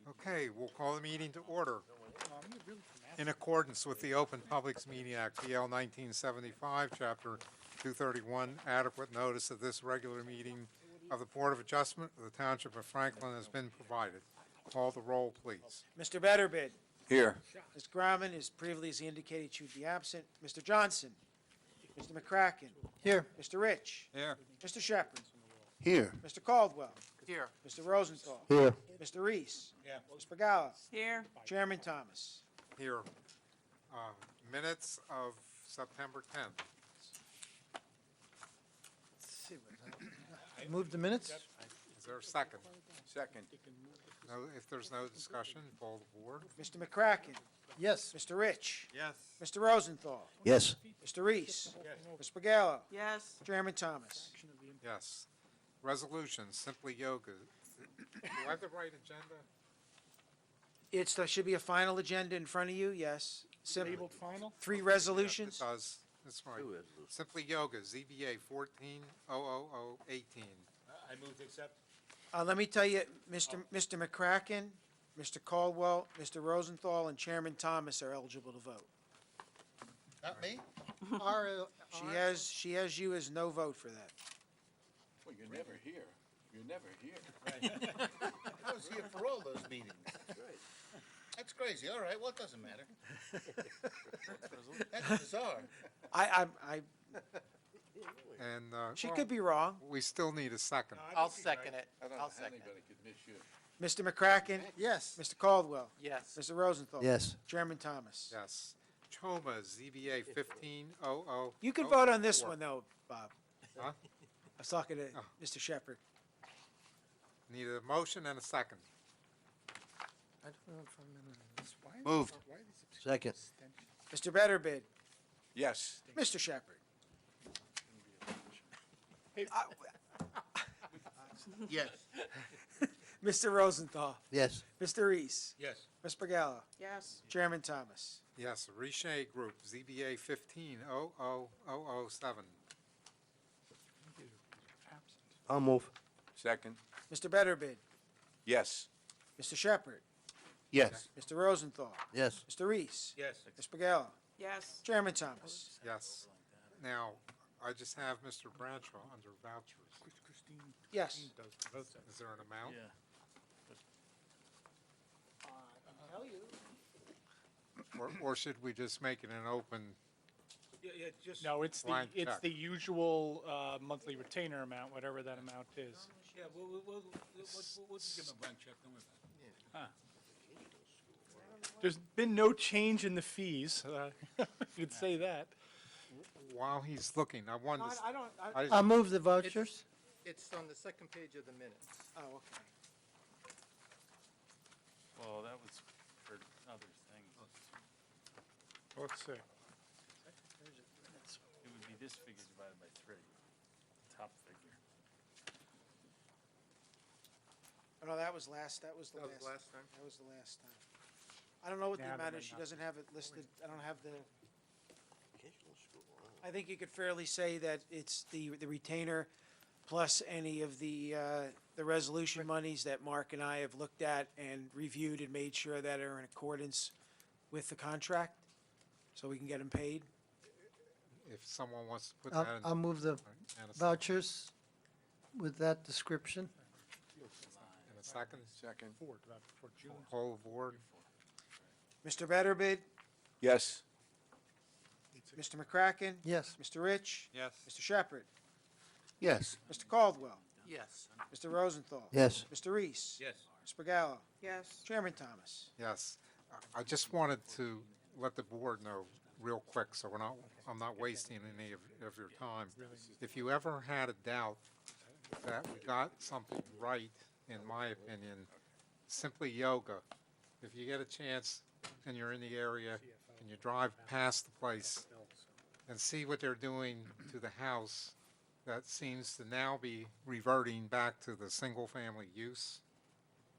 Okay, we'll call the meeting to order. In accordance with the Open Publics Meeting Act, PL 1975, Chapter 231, adequate notice of this regular meeting of the Board of Adjustment of the Township of Franklin has been provided. Call the roll, please. Mr. Betterbid. Here. Mr. Grauman is previously indicated should be absent. Mr. Johnson. Mr. McCracken. Here. Mr. Rich. Here. Mr. Shepherd. Here. Mr. Caldwell. Here. Mr. Rosenthal. Here. Mr. Reese. Ms. Pagala. Here. Chairman Thomas. Here. Minutes of September 10th. Move the minutes? Is there a second? Second. No, if there's no discussion, poll the board. Mr. McCracken. Yes. Mr. Rich. Yes. Mr. Rosenthal. Yes. Mr. Reese. Ms. Pagala. Yes. Chairman Thomas. Yes. Resolution, Simply Yoga. Do I have the right agenda? There should be a final agenda in front of you, yes. Labeled final? 3 It resolutions. does. That's right. Simply Yoga, ZBA 14-00018. I move to accept. Let me tell you, Mr. McCracken, Mr. Caldwell, Mr. Rosenthal, and Chairman Thomas are eligible to vote. Not me? She has you as no vote for that. Well, you're never here. You're never here. I was here for all those meetings. That's crazy. All right, well, it doesn't matter. That's bizarre. And She could be wrong. we still need a second. I'll second it. I don't know how anybody could miss you. Mr. McCracken, Yes. Mr. Caldwell, Yes. Mr. Rosenthal. Yes. Chairman Thomas. Yes. Choma, ZBA 15-00. You can vote on this one, though, Bob. Huh? I was talking to Oh. Mr. Shepherd. Need a motion and a second. Moved. Second. Mr. Betterbid, Yes. Mr. Shepherd. Yes. Mr. Rosenthal, Yes. Mr. Reese, Yes. Ms. Pagala, Yes. Chairman Thomas. Yes, Riche Group, ZBA 15-00007. I'll move. Second. Mr. Betterbid, Yes. Mr. Shepherd, Yes. Mr. Rosenthal, Yes. Mr. Reese, Yes. Ms. Pagala, Yes. Chairman Thomas. Yes. Now, I just have Mr. Bradshaw under vouchers. Yes. Is there an amount? Or should we just make it an open? Yeah, just. No, it's Blank check. the usual monthly retainer amount, whatever that amount is. Yeah, we'll just give him a blank check, don't worry about it. There's been no change in the fees, you could say that. While he's looking, I wanted to. I just- I'll move the vouchers. It's on the second page of the minutes. Oh, okay. Well, that was for other things. Let's see. It would be this figure divided by 3, top figure. Oh, no, that was the last. That was last time? That was the last time. I don't know what the Yeah, amount but is. She not- doesn't have it listed. I don't have the. I think you could fairly say that it's the retainer plus any of the resolution monies that Mark and I have looked at and reviewed and made sure that are in accordance with the contract, so we can get them paid. If someone wants to put that in. I'll move the and a- vouchers with that description. In a second, Second. For June. whole board. Mr. Betterbid, Yes. Mr. McCracken, Yes. Mr. Rich, Yes. Mr. Shepherd, Yes. Mr. Caldwell, Yes. Mr. Rosenthal. Yes. Mr. Reese. Yes. Ms. Pagala, Yes. Chairman Thomas. Yes. I just wanted to let the board know real quick, so I'm not wasting any of your time. If you ever had a doubt that we got something right, in my opinion, Simply Yoga, if you get a chance and you're in the area and you drive past the place and see what they're doing to the house that seems to now be reverting back to the single-family use,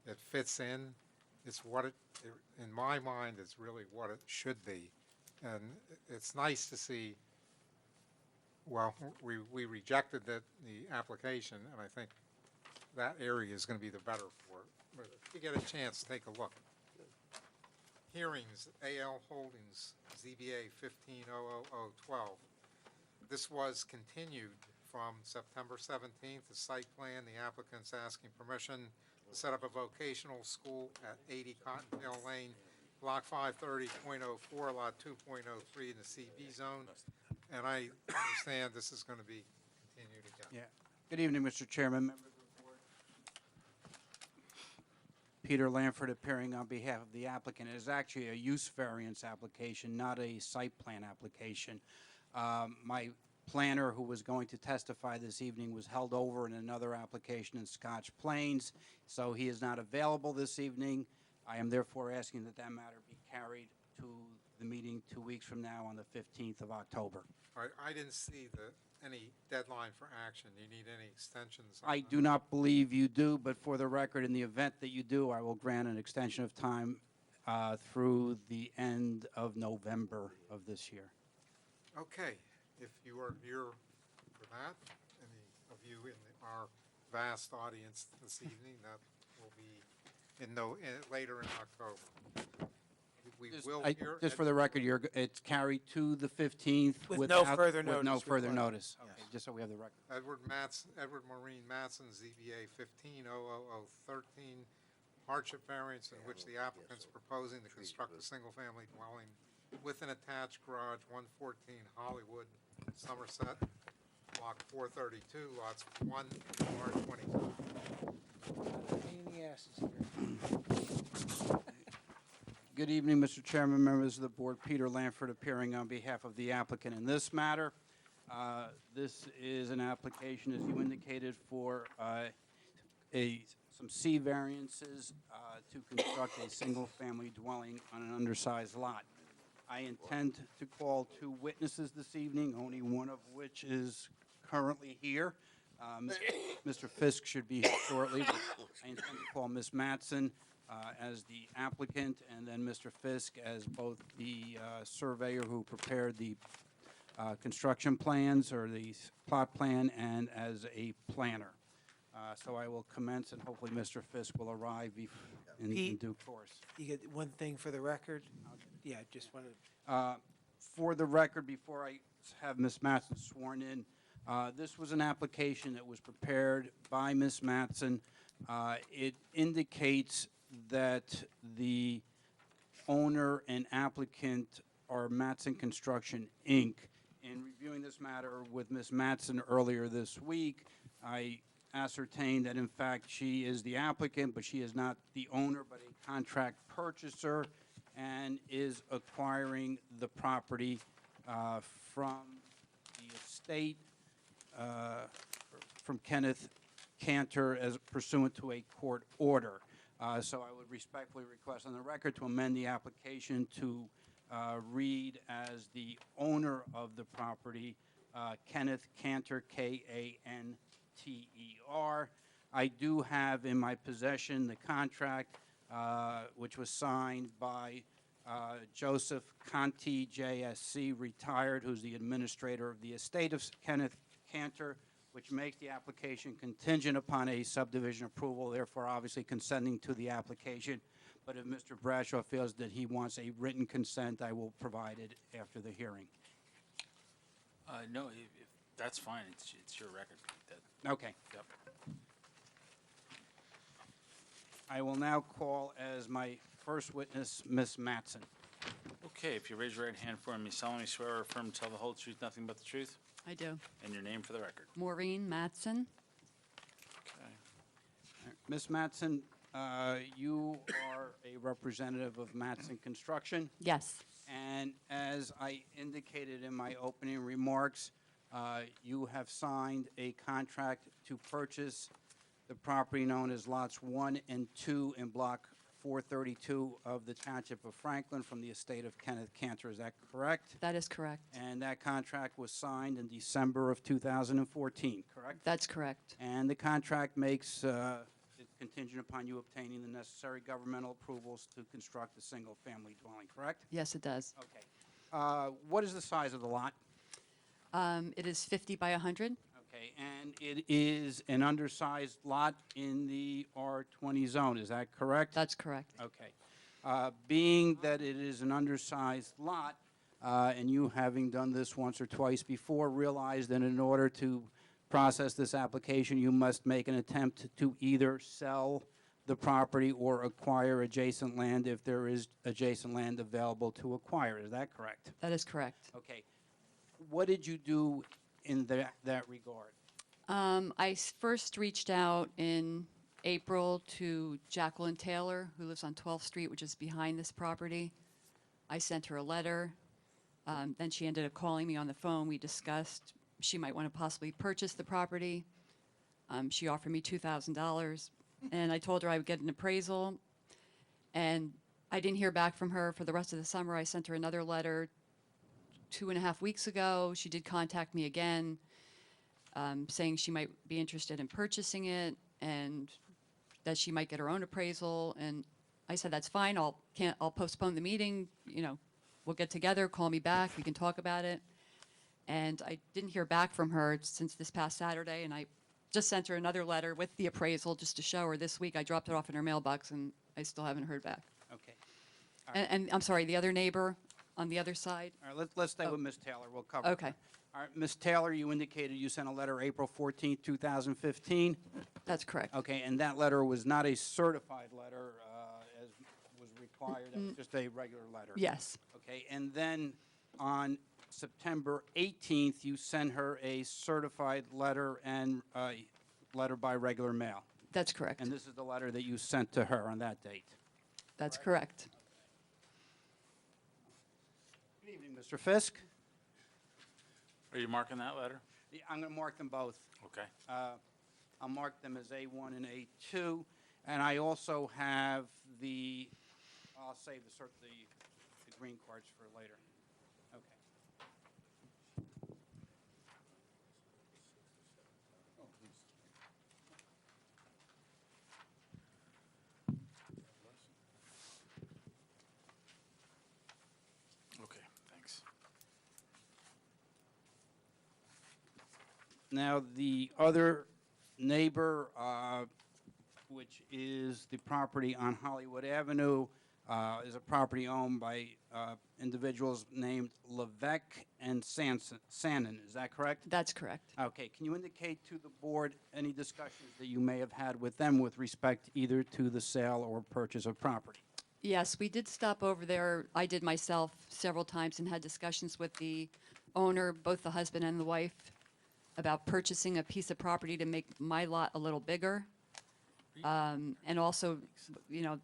it fits in. It's what in my mind, it's really what it should be. And it's nice to see, well, we rejected the application, and I think that area is gonna be the better for it. But if you get a chance, take a look. Hearings, AL Holdings, ZBA 15-00012. This was continued from September 17th, the site plan, the applicant's asking permission to set up a vocational school at 80 Cottontail Lane, Block 530.04, Lot 2.03 in the CB zone. And I understand this is going to be continued again. Yeah. Good evening, Mr. Chairman, members of the board. Peter Lanford appearing on behalf of the applicant. It is actually a use variance application, not a site plan application. My planner who was going to testify this evening was held over in another application in Scotch Plains, so he is not available this evening. I am therefore asking that that matter be carried to the meeting 2 weeks from now on the 15th of October. All right, I didn't see any deadline for action. Do you need any extensions? on I that? do not believe you do, but for the record, in the event that you do, I will grant an extension of time through the end of November of this year. Okay, if you are here for that, any of you in our vast audience this evening, that will be later in October. We will hear. Just for the record, it's carried to the 15th. With no without- further With no notice further required. notice. Okay, just so we have the record. Edward Maureen Matson, ZBA 15-00013, hardship variance in which the applicant's proposing to construct a single-family dwelling with an attached garage, 114 Hollywood, Somerset, Block 432, lots 1 and R22. Pain in the ass is here. Good evening, Mr. Chairman, members of the board. Peter Lanford appearing on behalf of the applicant in this matter. This is an application, as you indicated, for some C variances to construct a single-family dwelling on an undersized lot. I intend to call 2 witnesses this evening, only one of which is currently here. Mr. Fisk should be here shortly. But I intend to call Ms. Matson as the applicant, and then Mr. Fisk as both the surveyor who prepared the construction plans or the plot plan, and as a planner. So I will commence, and hopefully Mr. Fisk will arrive in Pete? due course. You get one thing for the record? Yeah, just wanted to. For the record, before I have Ms. Matson sworn in, this was an application that was prepared by Ms. Matson. It indicates that the owner and applicant are Matson Construction, Inc. In reviewing this matter with Ms. Matson earlier this week, I ascertained that in fact she is the applicant, but she is not the owner, but a contract purchaser, and is acquiring the property from the estate, from Kenneth Cantor as pursuant to a court order. So I would respectfully request on the record to amend the application to read as the owner of the property, Kenneth Cantor, K-A-N-T-E-R. I do have in my possession the contract, which was signed by Joseph Conti, JSC, retired, who's the administrator of the estate of Kenneth Cantor, which makes the application contingent upon a subdivision approval, therefore obviously consenting to the application. But if Mr. Bradshaw feels that he wants a written consent, I will provide it after the hearing. No, if that's fine, it's your record. Okay. Yep. I will now call as my first witness, Ms. Matson. Okay, if you raise your right hand for me, solemnly swear or affirm to tell the whole truth, nothing but the truth, I do. and your name for the record. Maureen Matson. Okay. Ms. Matson, you are a representative of Matson Construction, Yes, and as I indicated in my opening remarks, you have signed a contract to purchase the property known as lots 1 and 2 in block 432 of the Township of Franklin from the estate of Kenneth Cantor. Is that correct? that is correct. And that contract was signed in December of 2014, correct? That's correct. And the contract makes it contingent upon you obtaining the necessary governmental approvals to construct a single-family dwelling, correct? Yes, it does. Okay. What is the size of the lot? It is 50 by 100. Okay, and And it is an undersized lot in the R20 zone, is that correct? That's correct. Okay. Being that it is an undersized lot, and you having done this once or twice before, realize that in order to process this application, you must make an attempt to either sell the property or acquire adjacent land if there is adjacent land available to acquire. Is that correct? That is correct. Okay. What did you do in that regard? First reached out in April to Jacqueline Taylor, who lives on 12th Street, which is behind this property. I sent her a letter. Then she ended up calling me on the phone. We discussed she might want to possibly purchase the property. She offered me $2,000, and I told her I would get an appraisal. And I didn't hear back from her for the rest of the summer. I sent her another letter 2.5 weeks ago. She did contact me again, saying she might be interested in purchasing it and that she might get her own appraisal. And I said, that's fine. I'll postpone the meeting. You know, we'll get together, call me back. We can talk about it. And I didn't hear back from her since this past Saturday. And I just sent her another letter with the appraisal just to show her this week. I dropped it off in her mailbox and I still haven't heard back. Okay. And I'm sorry, the other neighbor on the other side? All right, let's stay with Ms. Taylor. We'll cover Okay. her. All right, Ms. Taylor, you indicated you sent a letter April 14th, 2015. That's correct. Okay, and that letter was not a certified letter as was required. It was just a regular letter. Yes, Okay, and then on September 18th, you sent her a certified letter and letter by regular mail. that's correct. And this is the letter that you sent to her on that date. That's correct. Good evening, Mr. Fisk. Are you marking that letter? Yeah, I'm going to mark them both. Okay. I'll mark them as A1 and A2, and I also have I'll save the green cards for later. Okay. Okay, thanks. Now, the other neighbor, which is the property on Hollywood Avenue, is a property owned by individuals named Levesque and Sannon. Is that correct? That's correct. Okay. Can you indicate to the board any discussions that you may have had with them with respect either to the sale or purchase of property? Yes, we did stop over there. I did myself several times and had discussions with the owner, both the husband and the wife, about purchasing a piece of property to make my lot a little bigger. And also, you know,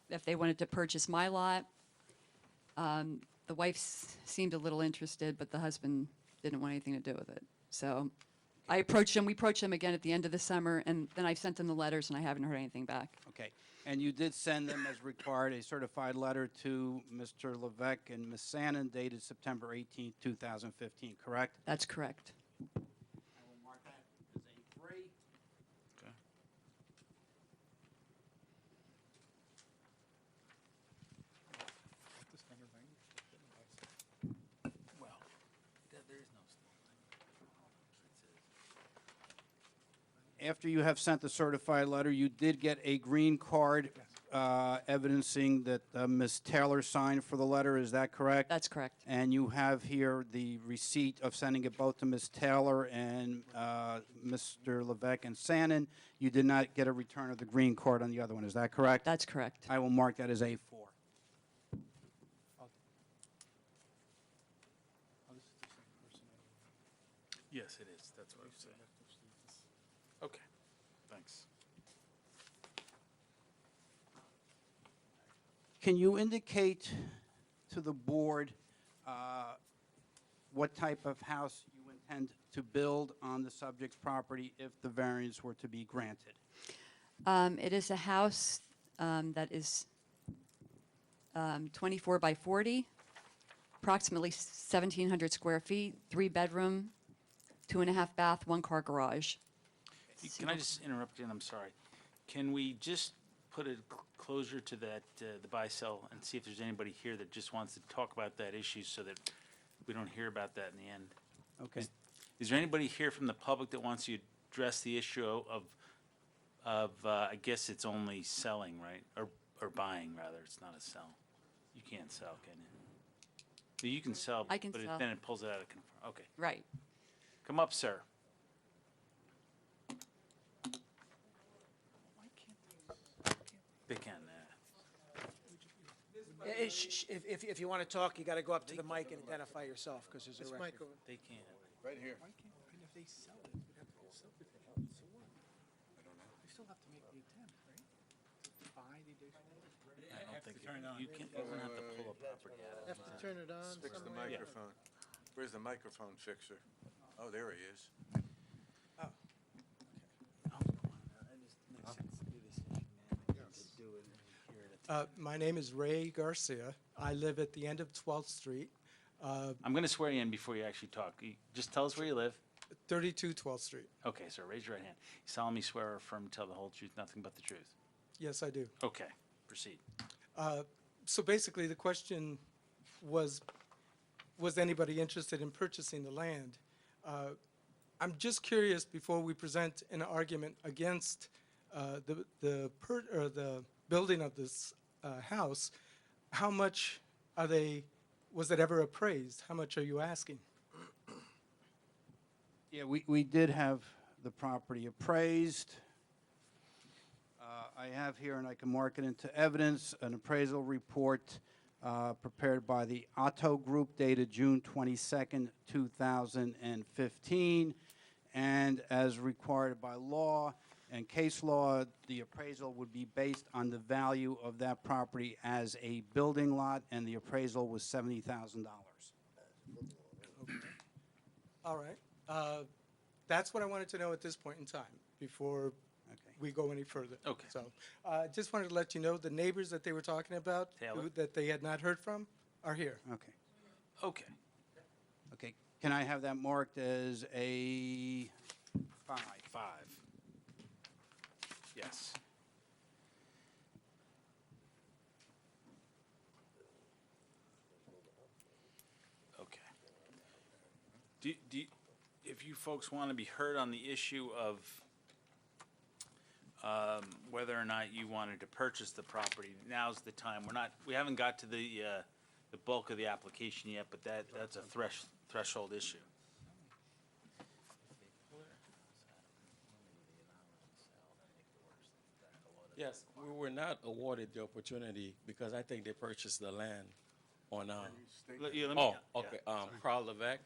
if they wanted to purchase my lot. The wife seemed a little interested, but the husband didn't want anything to do with it. So I approached him. We approached him again at the end of the summer, and then I sent him the letters, and I haven't heard anything back. Okay. And you did send them, as required, a certified letter to Mr. Levesque and Ms. Sannon dated September 18th, 2015, correct? That's correct. I will mark that as A3. Okay. Well, there is no After you have sent the certified letter, you did get a green card evidencing that Ms. Taylor signed for the letter, is that correct? That's correct. And you have here the receipt of sending it both to Ms. Taylor and Mr. Levesque and Sannon. You did not get a return of the green card on the other one, is that correct? That's correct. I will mark that as A4. Yes, it is. That's what I'm saying. Okay, thanks. Can you indicate to the board what type of house you intend to build on the subject property if the variance were to be granted? It is a house that is 24 by 40, approximately 1,700 square feet, 3-bedroom, 2.5 bath, 1-car garage. Can I just interrupt you, and I'm sorry. Can we just put a closure to that, the buy-sell, and see if there's anybody here that just wants to talk about that issue so that we don't hear about that in the end? Okay. Is there anybody here from the public that wants you address the issue I guess it's only selling, right? Or buying, rather. It's not a sell. You can't sell, can you? So you can sell, I can but sell. then it pulls it out of conform. Okay. Right. Come up, sir. They can, If you want to talk, you got to go up to the mic and identify yourself, because there's This a mic record. over. they can't. Right here. Why can't, and if they sell it, we'd have to get subdivision, so what? I don't know. We still have to make the attempt, right? To buy the additional. I don't think, you can't, you don't have to pull a property out. Have to turn it on Fix the somewhere. microphone. Where's the microphone fixer? Oh, there he is. My name is Ray Garcia. I live at the end of 12th Street, I'm gonna swear you in before you actually talk. Just tell us where you live. 32 12th Street. Okay, sir, raise your right hand. You solemnly swear or affirm to tell the whole truth, nothing but the truth. Yes, I do. Okay, proceed. So basically, the question was anybody interested in purchasing the land? I'm just curious, before we present an argument against the building of this house, how much was it ever appraised? How much are you asking? Yeah, we did have the property appraised. I have here, and I can mark it into evidence, an appraisal report prepared by the Otto Group dated June 22nd, 2015. And as required by law and case law, the appraisal would be based on the value of that property as a building lot, and the appraisal was $70,000. All right. That's what I wanted to know at this point in time, before Okay. we go any further. Okay. So, just wanted to let you know, the neighbors that they were talking about, Taylor? that they had not heard from, are here. Okay. Okay. Okay. Can I have that marked as a 5? 5. Yes. Okay. If you folks want to be heard on the issue of whether or not you wanted to purchase the property, now's the time. We haven't got to the bulk of the application yet, but that's a threshold issue. Yes, we were not awarded the opportunity because I think they purchased the land on, Let me- oh, yeah. okay, Carl Levesque,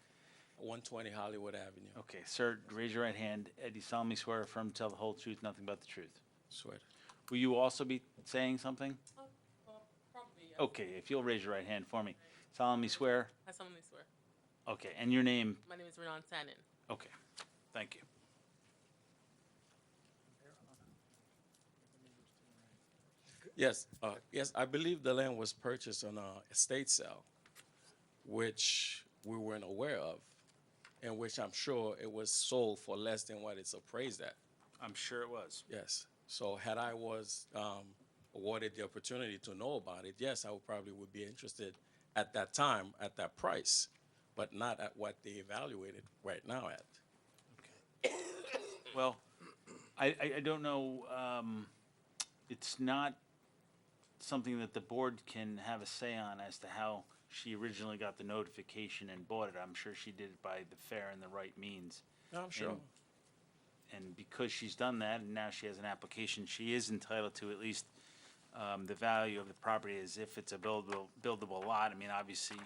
120 Hollywood Avenue. Okay, sir, raise your right hand. Do you solemnly swear or affirm to tell the whole truth, nothing but the truth? Swear. Will you also be saying something? Probably, yes. Okay, if you'll raise your right hand for me. Solemnly swear? I solemnly swear. Okay, and your name? My name is Renan Sanin. Okay, thank you. Yes, yes, I believe the land was purchased on a estate sale, which we weren't aware of, and which I'm sure it was sold for less than what it's appraised at. I'm sure it was. Yes, so had I was awarded the opportunity to know about it, yes, I would probably be interested at that time, at that price, but not at what they evaluated right now at. Well, I don't know, it's not something that the board can have a say on as to how she originally got the notification and bought it. I'm sure she did it by the fair and the right means. I'm sure. And because she's done that, and now she has an application, she is entitled to at least the value of the property as if it's a buildable lot. I mean, obviously,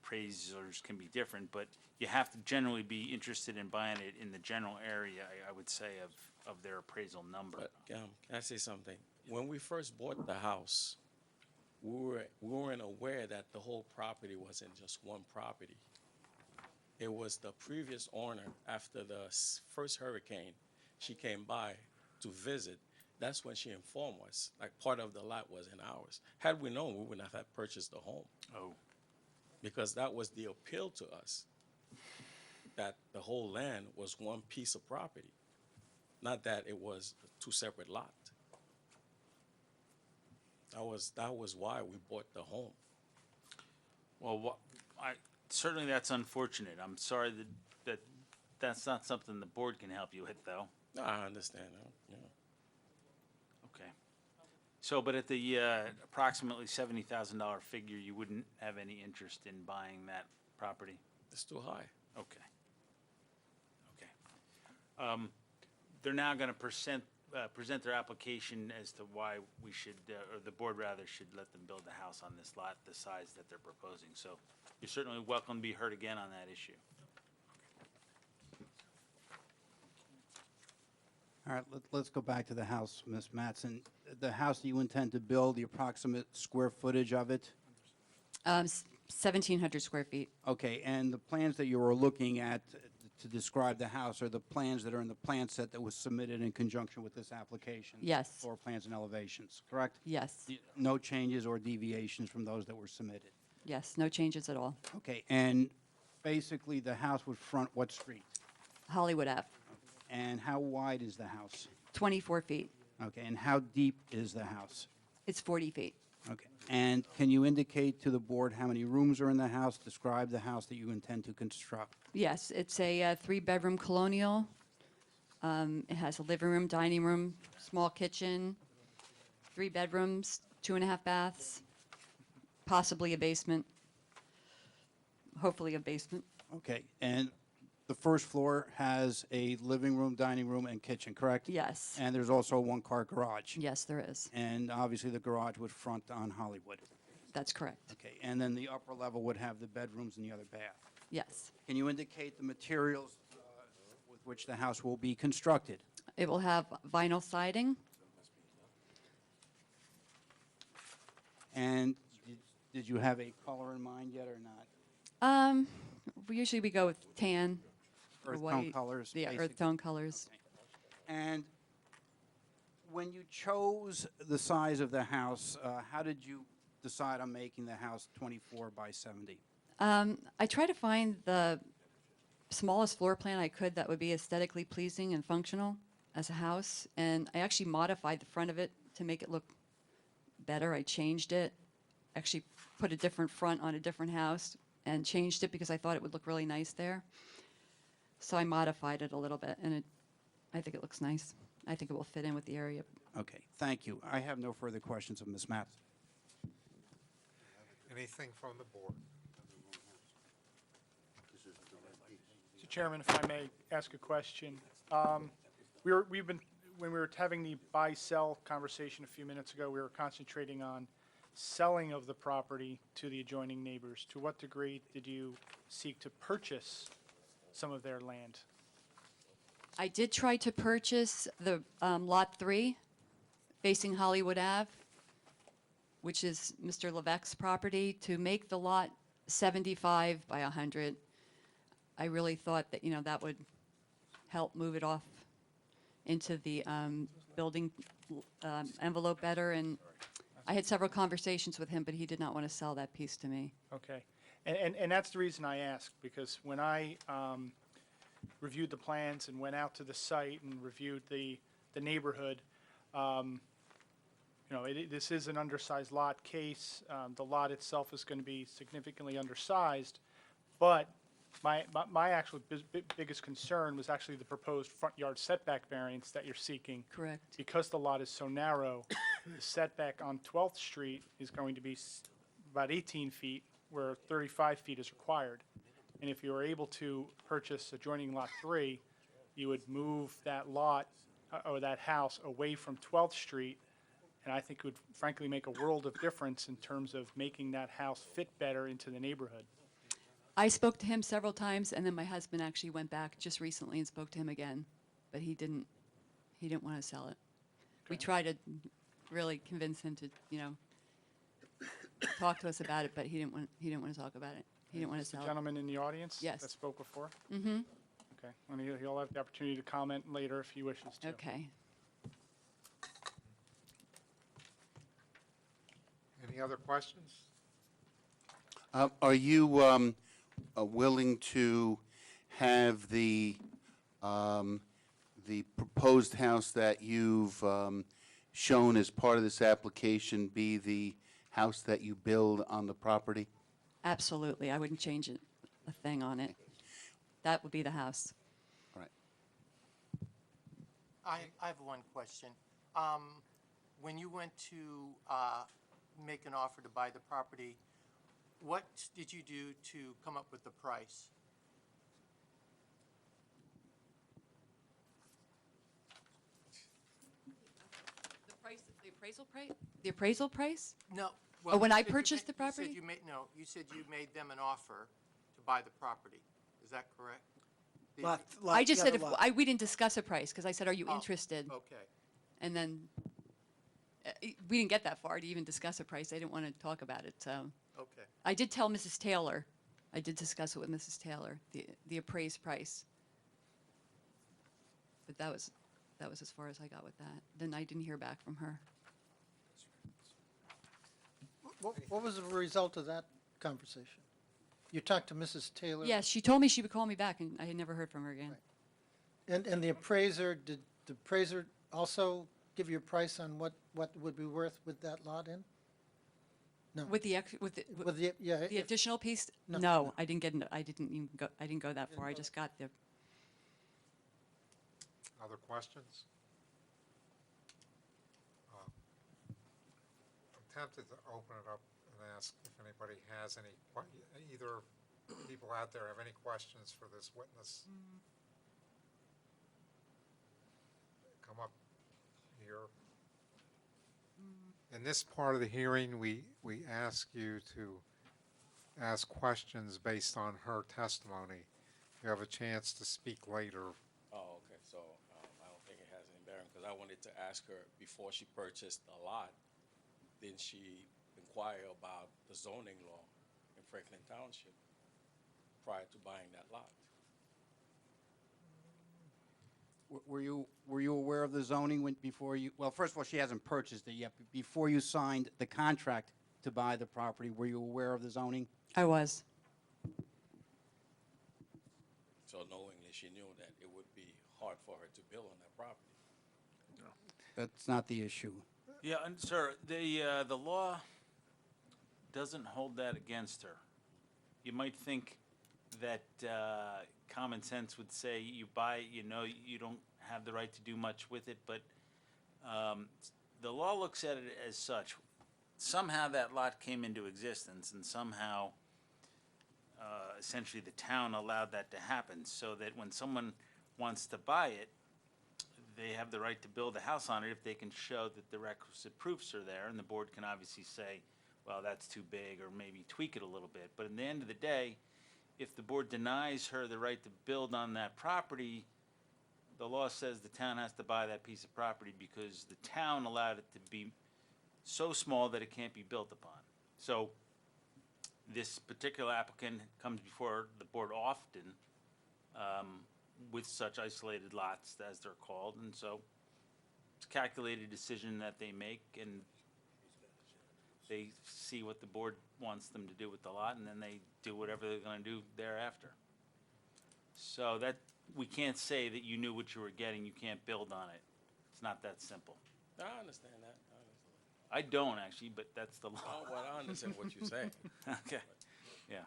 appraisers can be different, but you have to generally be interested in buying it in the general area, I would say, of their appraisal number. But can I say something? When we first bought the house, we weren't aware that the whole property wasn't just one property. It was the previous owner, after the first hurricane, she came by to visit. That's when she informed us, like part of the lot wasn't ours. Had we known, we would not have purchased the home. Oh. Because that was the appeal to us, that the whole land was one piece of property, not that it was two separate lots. That was why we bought the home. Well, certainly that's unfortunate. I'm sorry that that's not something the board can help you with, though. No, I understand, yeah. Okay. So, but at the approximately $70,000 figure, you wouldn't have any interest in buying that property? It's too high. Okay. Okay. They're now going to present their application as to why we should, or the board rather, should let them build a house on this lot, the size that they're proposing. So you're certainly welcome to be heard again on that issue. All right, let's go back to the house, Ms. Mattson. The house that you intend to build, the approximate square footage of it? 1,700 square feet. Okay, and the plans that you were looking at to describe the house are the plans that are in the plan set that was submitted in conjunction with this application? Yes. Floor plans and elevations, correct? Yes, No changes or deviations from those that were submitted? yes, no changes at all. Okay, and basically, the house would front what street? Hollywood Ave, And how wide is the house? 24 feet. Okay, and how deep is the house? It's 40 feet. Okay, and can you indicate to the board how many rooms are in the house? Describe the house that you intend to construct. Yes, it's a three-bedroom colonial. It has a living room, dining room, small kitchen, 3 bedrooms, 2.5 baths, possibly a basement, hopefully a basement. Okay, and the first floor has a living room, dining room, and kitchen, correct? Yes, And there's also a one-car garage? yes, there is. And obviously, the garage would front on Hollywood. That's correct. Okay, and then the upper level would have the bedrooms and the other bath. Yes. Can you indicate the materials with which the house will be constructed? It will have vinyl siding. And did you have a color in mind yet or not? Usually we go with tan or Earth white. tone colors? Yeah, basically? earth tone colors. And when you chose the size of the house, how did you decide on making the house 24 by 70? I try to find the smallest floor plan I could that would be aesthetically pleasing and functional as a house, and I actually modified the front of it to make it look better. I changed it, actually put a different front on a different house and changed it because I thought it would look really nice there. So I modified it a little bit, and I think it looks nice. I think it will fit in with the area. Okay, thank you. I have no further questions of Ms. Matz. Anything from the board? Mr. Chairman, if I may ask a question. When we were having the buy-sell conversation a few minutes ago, we were concentrating on selling of the property to the adjoining neighbors. To what degree did you seek to purchase some of their land? I did try to purchase the Lot 3 facing Hollywood Ave, which is Mr. Levesque's property, to make the lot 75 by 100. I really thought that, that would help move it off into the building envelope better, and I had several conversations with him, but he did not want to sell that piece to me. Okay. And that's the reason I asked, because when I reviewed the plans and went out to the site and reviewed the neighborhood, this is an undersized lot case. The lot itself is going to be significantly undersized, but my actual biggest concern was actually the proposed front yard setback variance that you're seeking. Correct. Because the lot is so narrow, the setback on 12th Street is going to be about 18 feet, where 35 feet is required. And if you were able to purchase adjoining Lot 3, you would move that lot, or that house, away from 12th Street, and I think it would frankly make a world of difference in terms of making that house fit better into the neighborhood. I spoke to him several times, and then my husband actually went back just recently and spoke to him again, but he didn't want to sell it. We tried to really convince him to, talk to us about it, but he didn't want to talk about it. He didn't want to The sell it. gentleman in the audience? Yes. That spoke before? Mm-hmm. Okay, and he'll have the opportunity to comment later if he wishes to. Okay. Any other questions? Are you willing to have the proposed house that you've shown as part of this application be the house that you build on the property? Absolutely. I wouldn't change it, a thing on it. That would be the house. I have one question. When you went to make an offer to buy the property, what did you do to come up with the price? The price, the appraisal price? The appraisal price? No. Oh, when you I said you purchased ma- the property? you said you made them an offer to buy the property. Is that correct? The- I just said, the other lot. we didn't discuss a price, because I said, are you Oh, interested? Okay. And then, we didn't get that far to even discuss a price. I didn't want to talk about it, so. Okay. I did tell Mrs. Taylor, I did discuss it with Mrs. Taylor, the appraised price. But that was as far as I got with that. Then I didn't hear back from her. What was the result of that conversation? You talked to Mrs. Taylor? Yes, she told me she would call me back, and I had never heard from her again. And the appraiser, did the appraiser also give you a price on what would be worth with that lot in? No. With the Yeah. the additional piece? No. No, I didn't I didn't go that far. I just got the, Other questions? I'm tempted to open it up and ask if anybody has any, either people out there have any questions for this witness. Come up here. In this part of the hearing, we ask you to ask questions based on her testimony. You have a chance to speak later. Oh, okay, so I don't think it has any bearing, because I wanted to ask her, before she purchased a lot, didn't she inquire about the zoning law in Franklin Township prior to buying that lot? Were you aware of the zoning before you, well, first of all, she hasn't purchased it yet, but before you signed the contract to buy the property, were you aware of the zoning? I was. So knowingly, she knew that it would be hard for her to build on that property. That's not the issue. Yeah, and sir, the law doesn't hold that against her. You might think that common sense would say you buy it, you know you don't have the right to do much with it, but the law looks at it as such. Somehow that lot came into existence, and somehow essentially the town allowed that to happen, so that when someone wants to buy it, they have the right to build a house on it if they can show that the requisite proofs are there, and the board can obviously say, well, that's too big, or maybe tweak it a little bit. But at the end of the day, if the board denies her the right to build on that property, the law says the town has to buy that piece of property because the town allowed it to be so small that it can't be built upon. So this particular applicant comes before the board often with such isolated lots, as they're called, and so it's a calculated decision that they make, and they see what the board wants them to do with the lot, and then they do whatever they're gonna do thereafter. So that, we can't say that you knew what you were getting, you can't build on it. It's not that simple. I understand that. I don't actually, but that's the law. Oh, well, I understand what you're saying. Okay, yeah.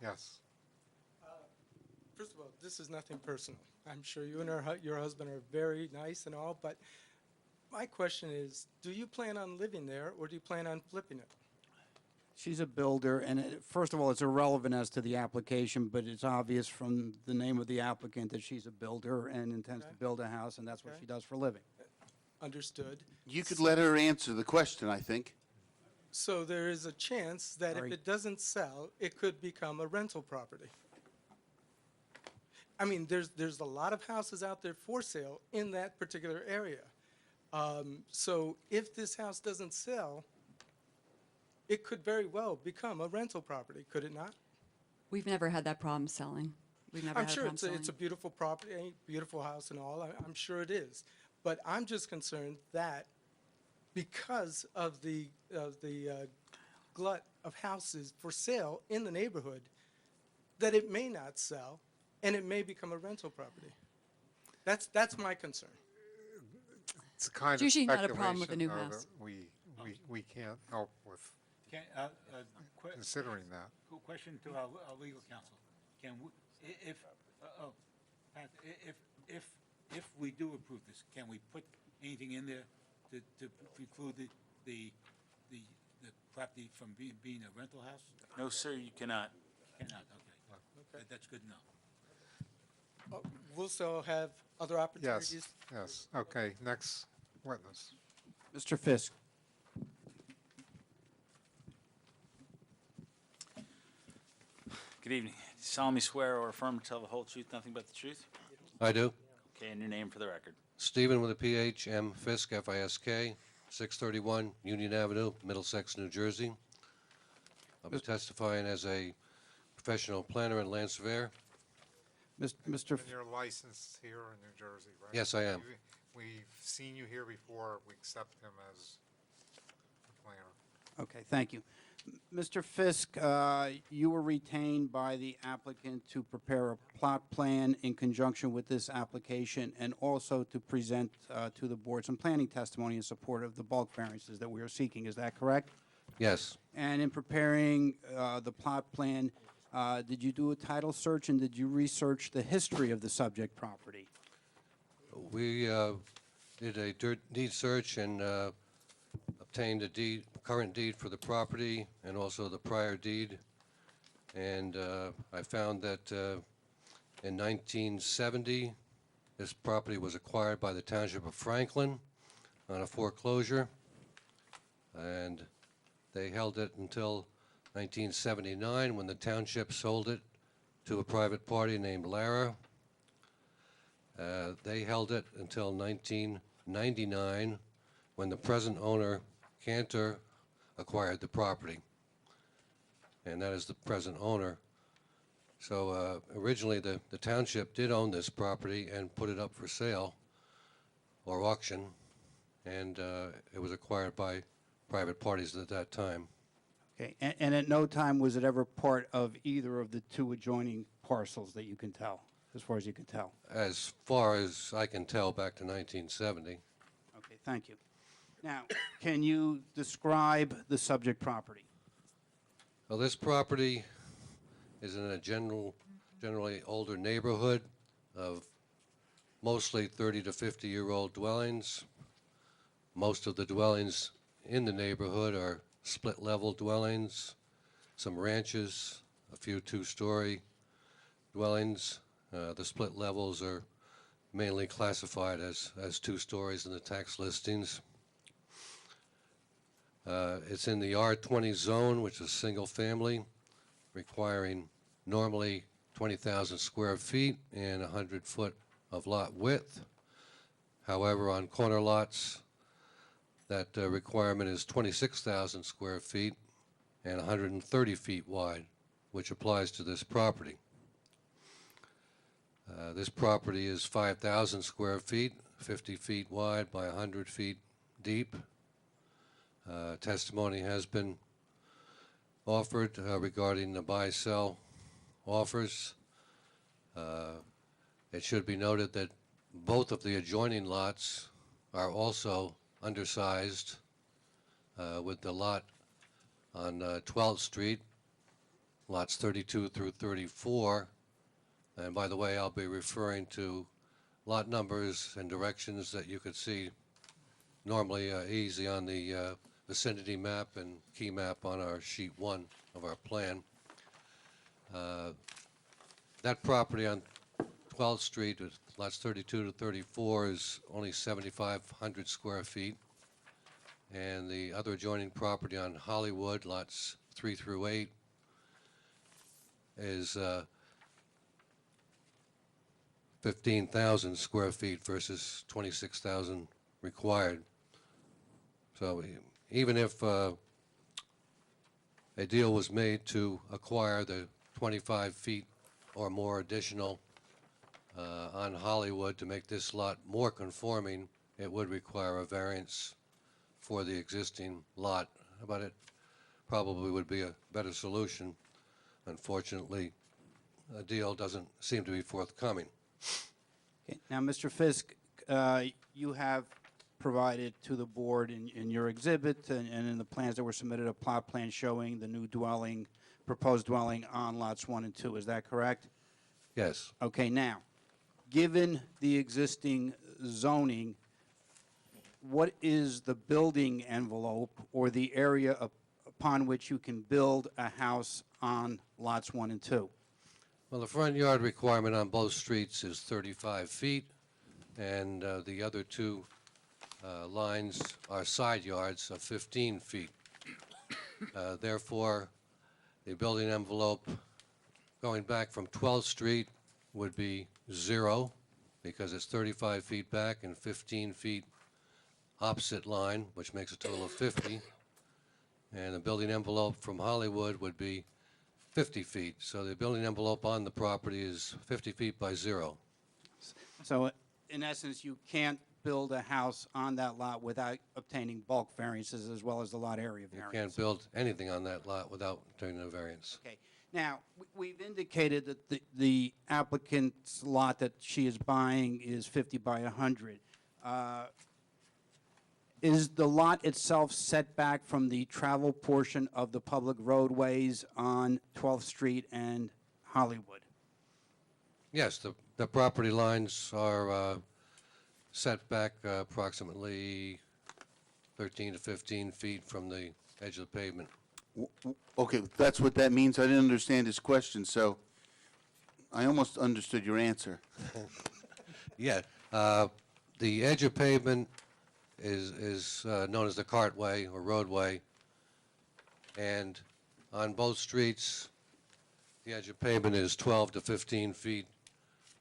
Yes. First of all, this is nothing personal. I'm sure you and your husband are very nice and all, but my question is, do you plan on living there, or do you plan on flipping it? She's a builder, and first of all, it's irrelevant as to the application, but it's obvious from the name of the applicant that she's a builder and intends to Okay. build a house, and that's what Okay. she does for a living. Understood. You could let her answer the question, I think. So there is a chance that if Sorry. it doesn't sell, it could become a rental property. I mean, there's a lot of houses out there for sale in that particular area. So if this house doesn't sell, it could very well become a rental property, could it not? We've never had that problem selling. We've never I'm had a sure problem it's selling. a beautiful property, a beautiful house and all, I'm sure it is. But I'm just concerned that because of the glut of houses for sale in the neighborhood, that it may not sell, and it may become a rental property. That's my concern. It's a kind It's of usually not a problem with a new speculation, though, house. that we can't help with considering that. Cool question to our legal counsel. Can we, if we do approve this, can we put anything in there to preclude the property from being a rental house? No, sir, you cannot. Cannot, okay. That's good enough. We'll still have other opportunities. Yes, okay, next witness. Mr. Fisk? Good evening. Solemnly swear or affirm to tell the whole truth, nothing but the truth? I do. Okay, and your name for the record. Stephen with a PH, M. Fisk, F-I-S-K, 631 Union Avenue, Middlesex, New Jersey. I'll be testifying as a professional planner and land surveyor. Mr. And you're licensed here in New Jersey, right? Yes, I am. We've seen you here before. We accept him as a planner. Okay, thank you. Mr. Fisk, you were retained by the applicant to prepare a plot plan in conjunction with this application and also to present to the board some planning testimony in support of the bulk variances that we are seeking. Is that correct? Yes, And in preparing the plot plan, did you do a title search and did you research the history of the subject property? we did a deed search and obtained a current deed for the property and also the prior deed. And I found that in 1970, this property was acquired by the Township of Franklin on a foreclosure. And they held it until 1979 when the township sold it to a private party named Lara. They held it until 1999 when the present owner, Cantor, acquired the property. And that is the present owner. So originally the township did own this property and put it up for sale or auction, and it was acquired by private parties at that time. Okay, and at no time was it ever part of either of the two adjoining parcels that you can tell, as far as you can tell? As far as I can tell, back to 1970. Okay, thank you. Now, can you describe the subject property? Well, this property is in a generally older neighborhood of mostly 30 to 50-year-old dwellings. Most of the dwellings in the neighborhood are split-level dwellings, some ranches, a few two-story dwellings. The split levels are mainly classified as 2 stories in the tax listings. It's in the R20 zone, which is single-family, requiring normally 20,000 square feet and 100 foot of lot width. However, on corner lots, that requirement is 26,000 square feet and 130 feet wide, which applies to this property. This property is 5,000 square feet, 50 feet wide by 100 feet deep. Testimony has been offered regarding the buy-sell offers. It should be noted that both of the adjoining lots are also undersized, with the lot on 12th Street, lots 32 through 34. And by the way, I'll be referring to lot numbers and directions that you could see normally easy on the vicinity map and key map on our sheet 1 of our plan. That property on 12th Street, lots 32 to 34, is only 7,500 square feet. And the other adjoining property on Hollywood, lots 3 through 8, is 15,000 square feet versus 26,000 required. So even if a deal was made to acquire the 25 feet or more additional on Hollywood to make this lot more conforming, it would require a variance for the existing lot, but it probably would be a better solution. Unfortunately, a deal doesn't seem to be forthcoming. Okay. Now, Mr. Fisk, you have provided to the board in your exhibit and in the plans that were submitted a plot plan showing the new dwelling, proposed dwelling on lots 1 and 2. Is that correct? Yes. Okay, now, given the existing zoning, what is the building envelope or the area upon which you can build a house on lots 1 and 2? Well, the front yard requirement on both streets is 35 feet, and the other two lines are side yards of 15 feet. Therefore, the building envelope going back from 12th Street would be 0, because it's 35 feet back and 15 feet opposite line, which makes a total of 50. And the building envelope from Hollywood would be 50 feet. So the building envelope on the property is 50 feet by 0. So in essence, you can't build a house on that lot without obtaining bulk variances as well as the lot area You variance. can't build anything on that lot without obtaining a variance. Okay. Now, we've indicated that the applicant's lot that she is buying is 50 by 100. Is the lot itself set back from the travel portion of the public roadways on 12th Street and Hollywood? Yes, the property lines are set back approximately 13 to 15 feet from the edge of the pavement. Okay, that's what that means. I didn't understand his question, so I almost understood your answer. Yeah, the edge of pavement is known as the cartway or roadway, and on both streets, the edge of pavement is 12 to 15 feet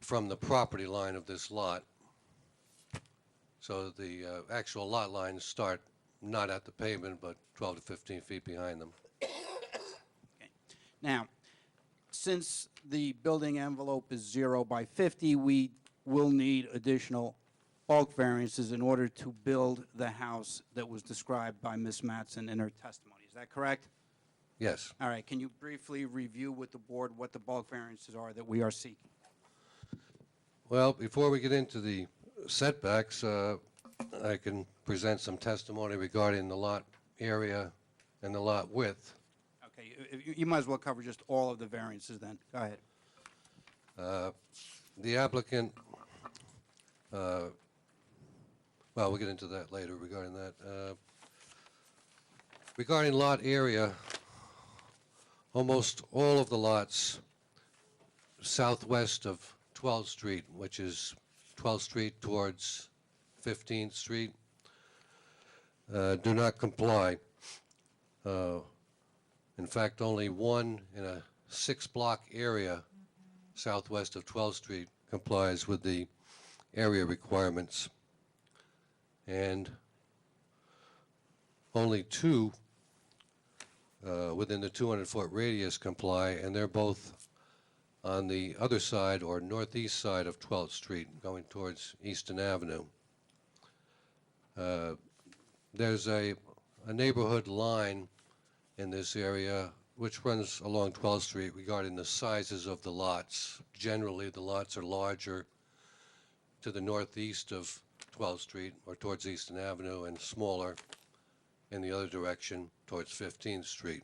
from the property line of this lot. So the actual lot lines start not at the pavement, but 12 to 15 feet behind them. Now, since the building envelope is 0 by 50, we will need additional bulk variances in order to build the house that was described by Ms. Mattson in her testimony. Is that correct? Yes. All right. Can you briefly review with the board what the bulk variances are that we are seeking? Well, before we get into the setbacks, I can present some testimony regarding the lot area and the lot width. Okay. You might as well cover just all of the variances then. Go ahead. The applicant, well, we'll get into that later regarding that. Regarding lot area, almost all of the lots southwest of 12th Street, which is 12th Street towards 15th Street, do not comply. In fact, only one in a 6-block area southwest of 12th Street complies with the area requirements, and only 2 within the 200-foot radius comply, and they're both on the other side or northeast side of 12th Street going towards Easton Avenue. There's a neighborhood line in this area which runs along 12th Street regarding the sizes of the lots. Generally, the lots are larger to the northeast of 12th Street or towards Easton Avenue, and smaller in the other direction towards 15th Street.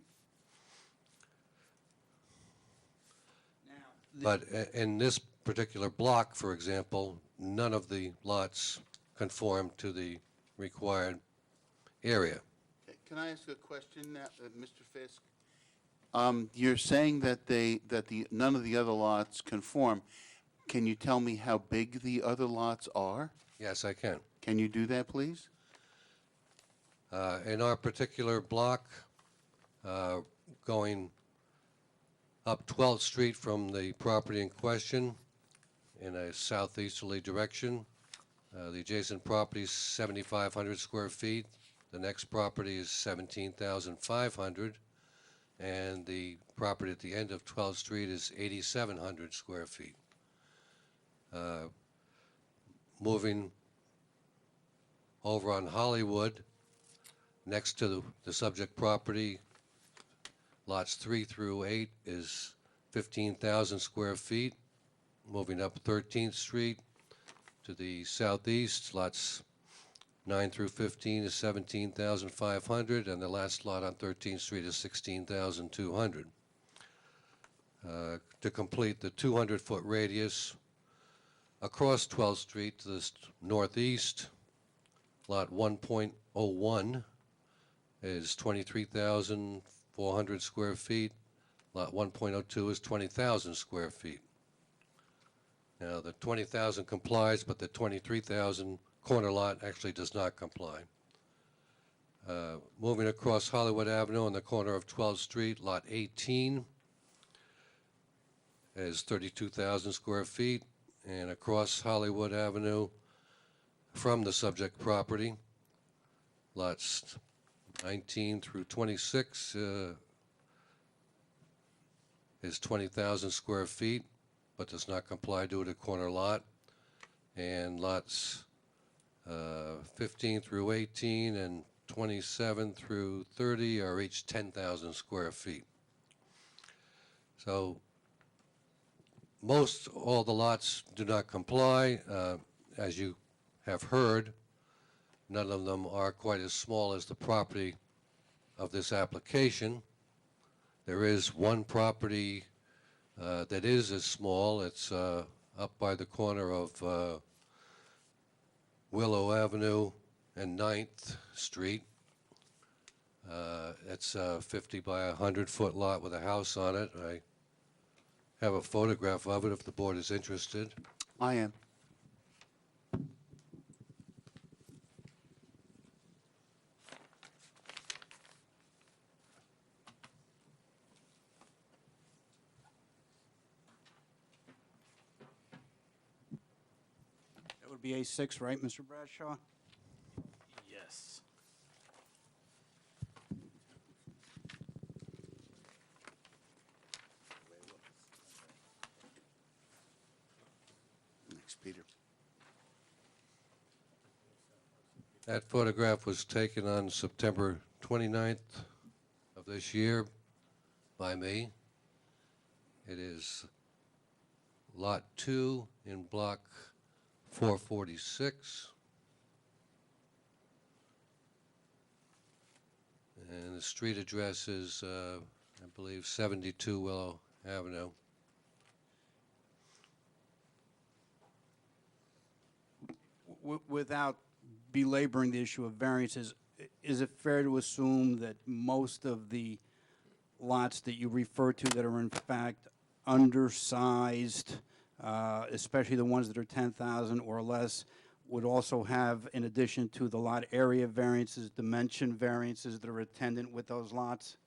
But in this particular block, for example, none of the lots conform to the required area. Can I ask a question now, Mr. Fisk? You're saying that none of the other lots conform. Can you tell me how big the other lots are? Yes, I can. Can you do that, please? In our particular block, going up 12th Street from the property in question in a southeasterly direction, the adjacent property is 7,500 square feet. The next property is 17,500, and the property at the end of 12th Street is 8,700 square feet. Moving over on Hollywood, next to the subject property, lots 3 through 8 is 15,000 square feet. Moving up 13th Street to the southeast, lots 9 through 15 is 17,500, and the last lot on 13th Street is 16,200. To complete the 200-foot radius across 12th Street to the northeast, lot 1.01 is 23,400 square feet. Lot 1.02 is 20,000 square feet. Now, the 20,000 complies, but the 23,000 corner lot actually does not comply. Moving across Hollywood Avenue on the corner of 12th Street, lot 18 is 32,000 square feet, and across Hollywood Avenue from the subject property, lots 19 through 26 is 20,000 square feet, but does not comply due to corner lot. And lots 15 through 18 and 27 through 30 are each 10,000 square feet. So most all the lots do not comply. As you have heard, none of them are quite as small as the property of this application. There is one property that is as small. It's up by the corner of Willow Avenue and 9th Street. It's a 50 by 100 foot lot with a house on it. I have a photograph of it if the board is interested. I am. That would be A6, right, Mr. Bradshaw? Yes. Thanks, Peter. That photograph was taken on September 29th of this year by me. It is Lot 2 in Block 446. And the street address is, I believe, 72 Willow Avenue. Without belaboring the issue of variances, is it fair to assume that most of the lots that you refer to that are in fact undersized, especially the ones that are 10,000 or less, would also have, in addition to the lot area variances, dimension variances that are attendant with those lots?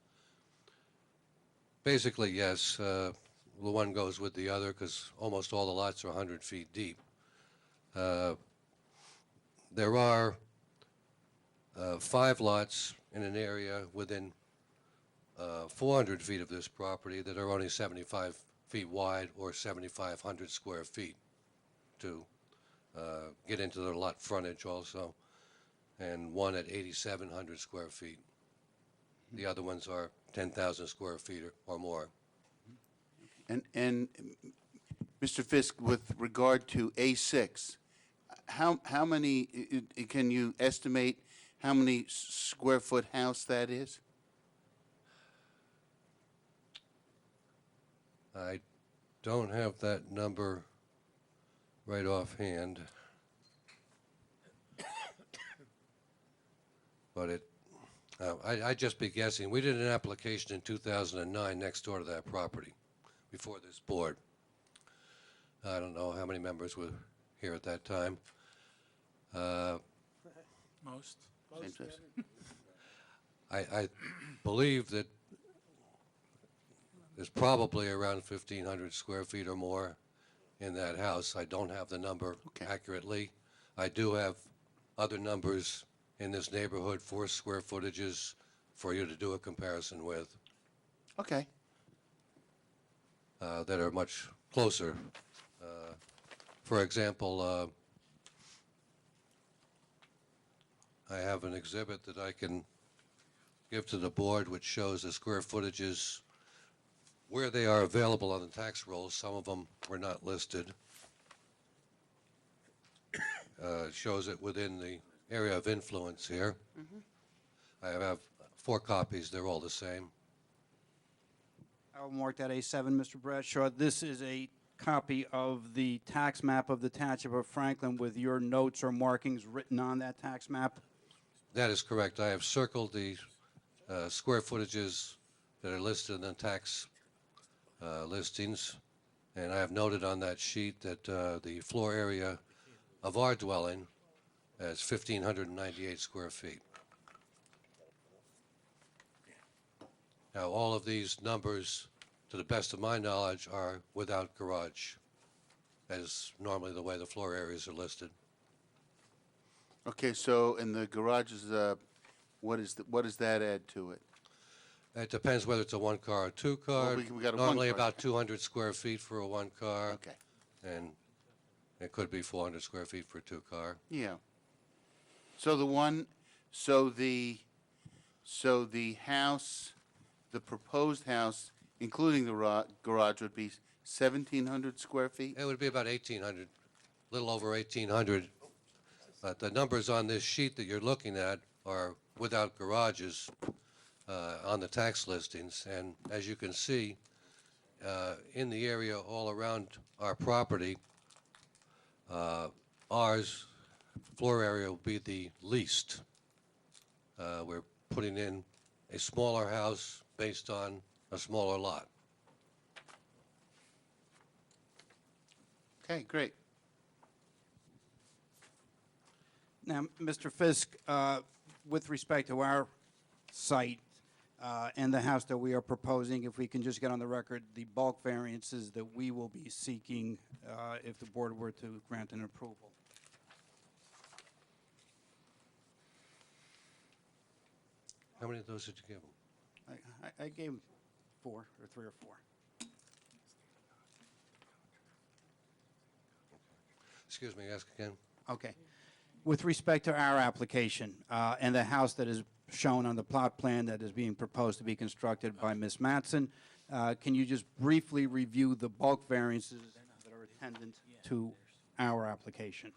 Basically, yes. The one goes with the other because almost all the lots are 100 feet deep. There are 5 lots in an area within 400 feet of this property that are only 75 feet wide or 7,500 square feet to get into the lot frontage also, and one at 8,700 square feet. The other ones are 10,000 square feet or more. And Mr. Fisk, with regard to A6, how many, can you estimate how many square foot house that is? I don't have that number right offhand, but I'd just be guessing. We did an application in 2009 next door to that property before this board. I don't know how many members were here at that time. Most. I believe that there's probably around 1,500 square feet or more in that house. I don't have the number accurately. I do have other numbers in this neighborhood for square footages for you to do a comparison with. Okay. That are much closer. For example, I have an exhibit that I can give to the board which shows the square footages where they are available on the tax rolls. Some of them were not listed. Shows it within the area of influence here. I have 4 copies. They're all the same. I'll mark that A7, Mr. Bradshaw. This is a copy of the tax map of the Township of Franklin with your notes or markings written on that tax map? That is correct. I have circled the square footages that are listed in the tax listings, and I have noted on that sheet that the floor area of our dwelling is 1,598 square feet. Now, all of these numbers, to the best of my knowledge, are without garage. That is normally the way the floor areas are listed. Okay, so, and the garage is, what does that add to it? It depends whether it's a one-car or two-car. Well, we got a Normally one-car. about 200 square feet for a one-car. Okay. And it could be 400 square feet for a two-car. Yeah. So the house, the proposed house, including the garage, would be 1,700 square feet? It would be about 1,800, a little over 1,800. But the numbers on this sheet that you're looking at are without garages on the tax listings. And as you can see, in the area all around our property, ours floor area will be the least. We're putting in a smaller house based on a smaller lot. Okay, great. Now, Mr. Fisk, with respect to our site and the house that we are proposing, if we can just get on the record the bulk variances that we will be seeking if the board were to grant an approval. How many of those did you give them? I gave 4 or 3 or 4. Excuse me, ask again. Okay. With respect to our application and the house that is shown on the plot plan that is being proposed to be constructed by Ms. Mattson, can you just briefly review the bulk variances that are attendant to our application?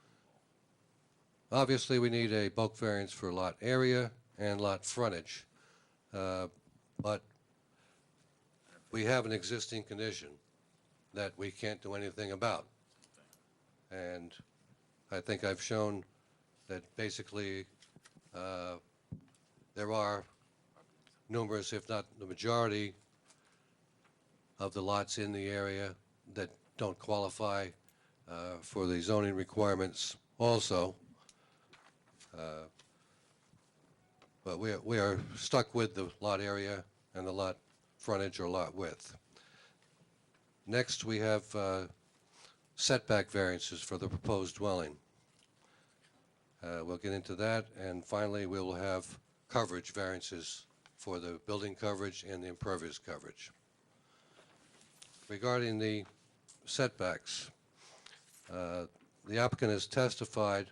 Obviously, we need a bulk variance for lot area and lot frontage. But we have an existing condition that we can't do anything about. And I think I've shown that basically there are numerous, if not the majority, of the lots in the area that don't qualify for the zoning requirements also. But we are stuck with the lot area and the lot frontage or lot width. Next, we have setback variances for the proposed dwelling. We'll get into that, and finally, we will have coverage variances for the building coverage and the impervious coverage. Regarding the setbacks, the applicant has testified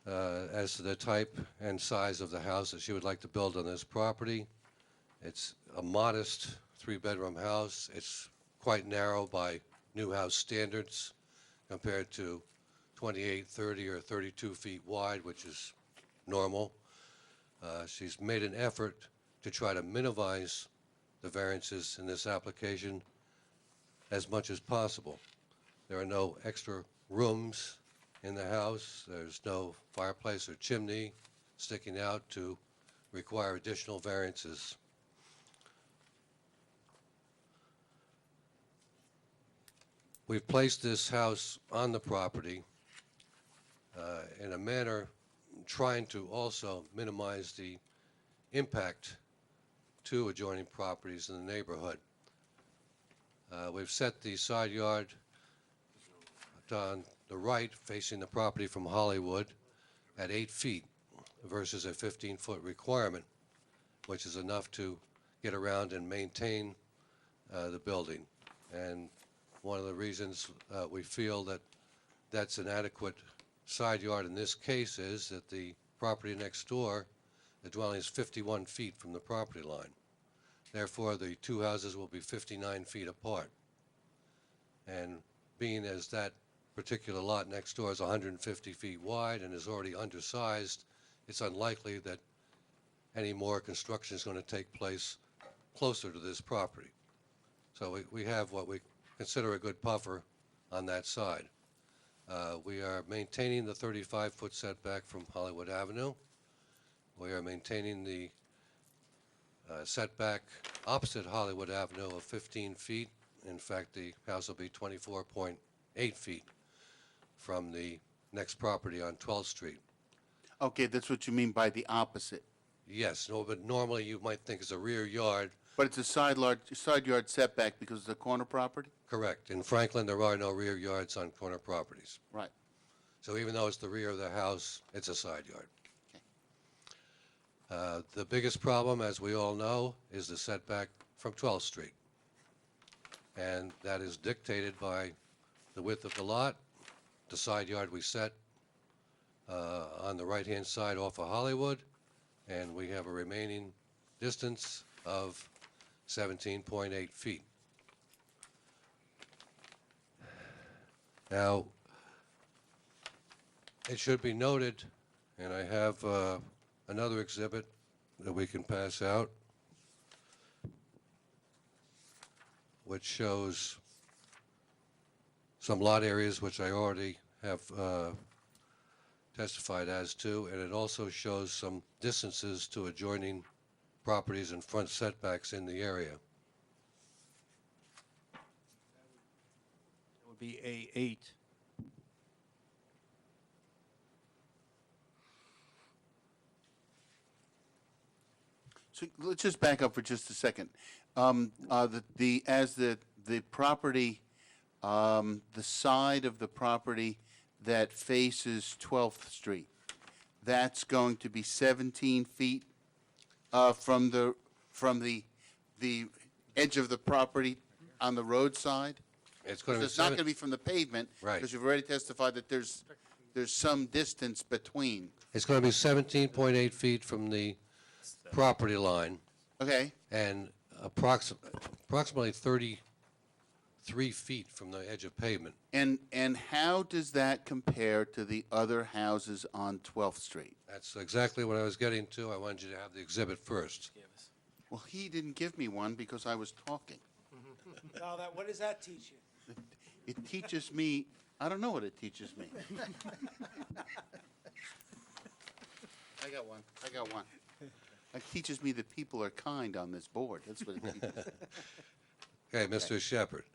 as to the type and size of the house that she would like to build on this property. It's a modest 3-bedroom house. It's quite narrow by new house standards compared to 28, 30, or 32 feet wide, which is normal. She's made an effort to try to minimize the variances in this application as much as possible. There are no extra rooms in the house. There's no fireplace or chimney sticking out to require additional variances. We've placed this house on the property in a manner trying to also minimize the impact to adjoining properties in the neighborhood. We've set the side yard on the right facing the property from Hollywood at 8 feet versus a 15-foot requirement, which is enough to get around and maintain the building. And one of the reasons we feel that that's an adequate side yard in this case is that the property next door, the dwelling is 51 feet from the property line. Therefore, the two houses will be 59 feet apart. And being as that particular lot next door is 150 feet wide and is already undersized, it's unlikely that any more construction is going to take place closer to this property. So we have what we consider a good buffer on that side. We are maintaining the 35-foot setback from Hollywood Avenue. We are maintaining the setback opposite Hollywood Avenue of 15 feet. In fact, the house will be 24.8 feet from the next property on 12th Street. Okay, that's what you mean by the opposite. Yes, no, but normally you might think it's a rear yard. But it's a side yard setback because it's a corner property? Correct. In Franklin, there are no rear yards on corner properties. Right. So even though it's the rear of the house, it's a side yard. The biggest problem, as we all know, is the setback from 12th Street. And that is dictated by the width of the lot, the side yard we set on the right-hand side off of Hollywood, and we have a remaining distance of 17.8 feet. Now, it should be noted, and I have another exhibit that we can pass out, which shows some lot areas which I already have testified as to, and it also shows some distances to adjoining properties and front setbacks in the area. That would be A8. So let's just back up for just a second. The property, the side of the property that faces 12th Street, that's going to be 17 feet from the edge of the property on the roadside? It's going to be It's not going to be from the pavement. Right. Because you've already testified that there's some distance between. It's going to be 17.8 feet from the property line Okay? and approximately 33 feet from the edge of pavement. And how does that compare to the other houses on 12th Street? That's exactly what I was getting to. I wanted you to have the exhibit first. Well, he didn't give me one because I was talking. Now, what does that teach you? It teaches me, I don't know what it teaches me. I got one. It teaches me that people are kind on this board. That's what it teaches. Okay, Mr. Shepherd.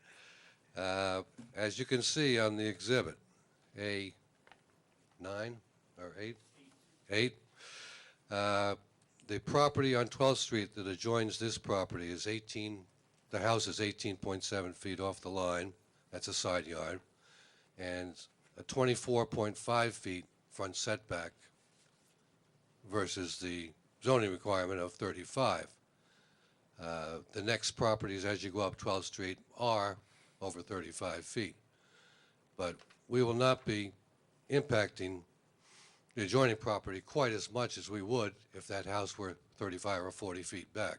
As you can see on the exhibit, A9 or 8, the property on 12th Street that adjoins this property is the house is 18.7 feet off the line. That's a side yard. And a 24.5 feet front setback versus the zoning requirement of 35. The next properties as you go up 12th Street are over 35 feet. But we will not be impacting the adjoining property quite as much as we would if that house were 35 or 40 feet back.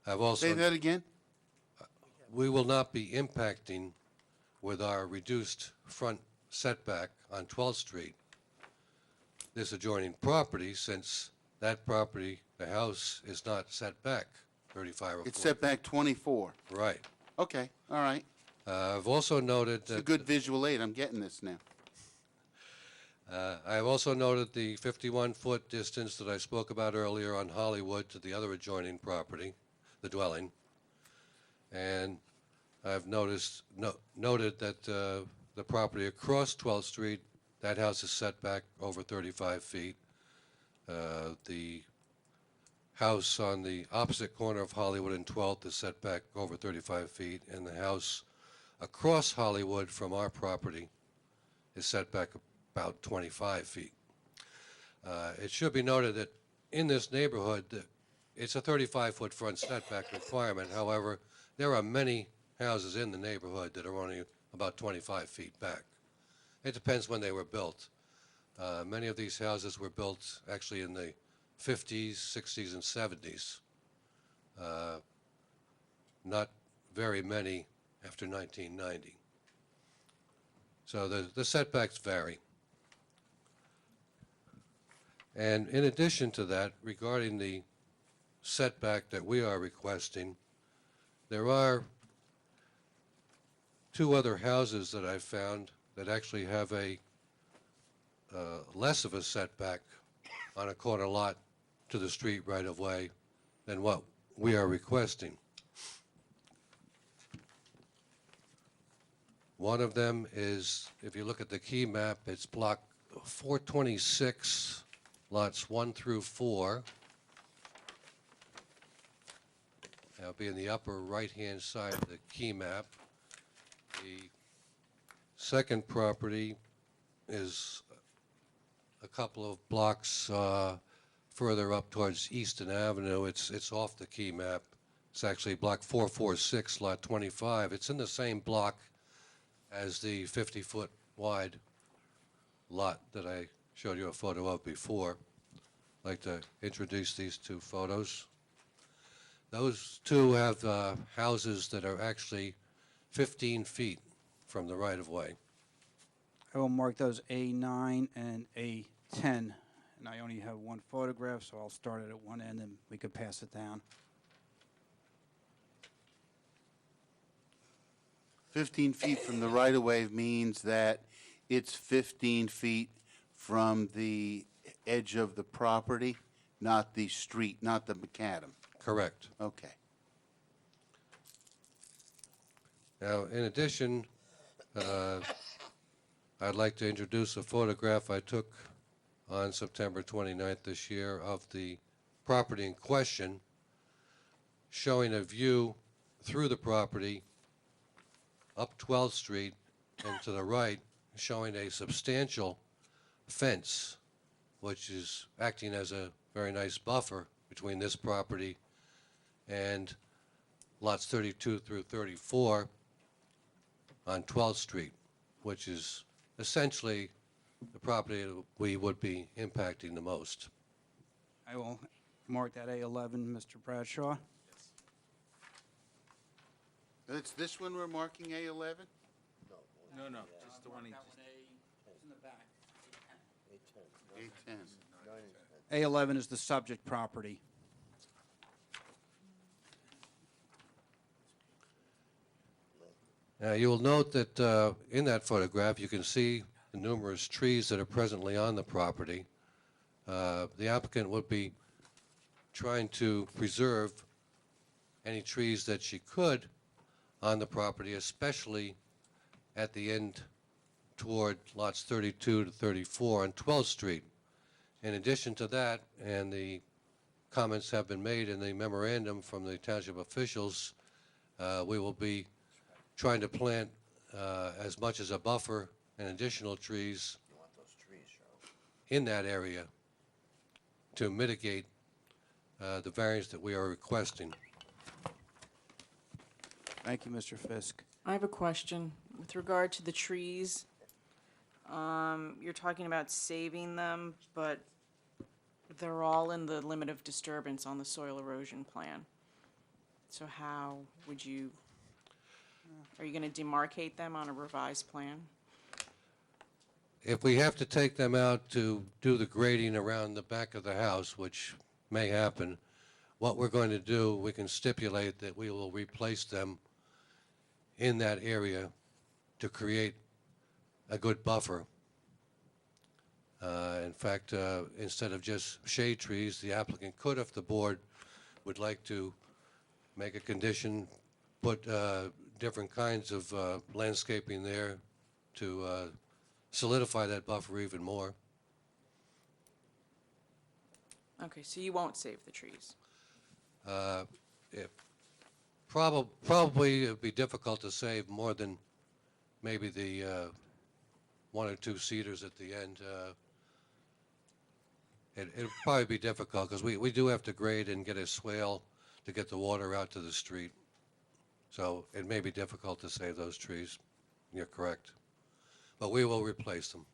I've also Say that again? we will not be impacting with our reduced front setback on 12th Street this adjoining property, since that property, the house, is not set back 35 or 40. It's set back 24. Right. Okay, all right. I've also noted It's a that good visual aid. I'm getting this now. I have also noted the 51-foot distance that I spoke about earlier on Hollywood to the other adjoining property, the dwelling. And I've noted that the property across 12th Street, that house is set back over 35 feet. The house on the opposite corner of Hollywood and 12th is set back over 35 feet, and the house across Hollywood from our property is set back about 25 feet. It should be noted that in this neighborhood, it's a 35-foot front setback requirement. However, there are many houses in the neighborhood that are only about 25 feet back. It depends when they were built. Many of these houses were built actually in the 50s, 60s, and 70s. Not very many after 1990. So the setbacks vary. And in addition to that, regarding the setback that we are requesting, there are two other houses that I found that actually have a less of a setback on a corner lot to the street right of way than what we are requesting. One of them is, if you look at the key map, it's block 426, lots 1 through 4. That'll be in the upper right-hand side of the key map. The second property is a couple of blocks further up towards Easton Avenue. It's off the key map. It's actually block 446, lot 25. It's in the same block as the 50-foot wide lot that I showed you a photo of before. I'd like to introduce these two photos. Those two have houses that are actually 15 feet from the right-of-way. I will mark those A9 and A10. And I only have one photograph, so I'll start it at one end and we could pass it down. 15 feet from the right-of-way means that it's 15 feet from the edge of the property, not the street, not the macadam. Correct. Okay. Now, in addition, I'd like to introduce a photograph I took on September 29th this year of the property in question, showing a view through the property up 12th Street and to the right, showing a substantial fence, which is acting as a very nice buffer between this property and lots 32 through 34 on 12th Street, which is essentially the property that we would be impacting the most. I will mark that A11, Mr. Bradshaw. It's this one we're marking A11? No, no, just the one he A10. A11 is the subject property. Now, you will note that in that photograph, you can see the numerous trees that are presently on the property. The applicant would be trying to preserve any trees that she could on the property, especially at the end toward lots 32 to 34 on 12th Street. In addition to that, and the comments have been made in the memorandum from the township officials, we will be trying to plant as much as a buffer and additional trees in that area to mitigate the variance that we are requesting. Thank you, Mr. Fisk. I have a question. With regard to the trees, you're talking about saving them, but they're all in the limit of disturbance on the soil erosion plan. So how would you, are you going to demarcate them on a revised plan? If we have to take them out to do the grading around the back of the house, which may happen, what we're going to do, we can stipulate that we will replace them in that area to create a good buffer. In fact, instead of just shade trees, the applicant could, if the board would like to make a condition, put different kinds of landscaping there to solidify that buffer even more. Okay, so you won't save the trees? Probably it would be difficult to save more than maybe the one or two cedars at the end. It'd probably be difficult because we do have to grade and get a swale to get the water out to the street. So it may be difficult to save those trees. You're correct. But we will replace them.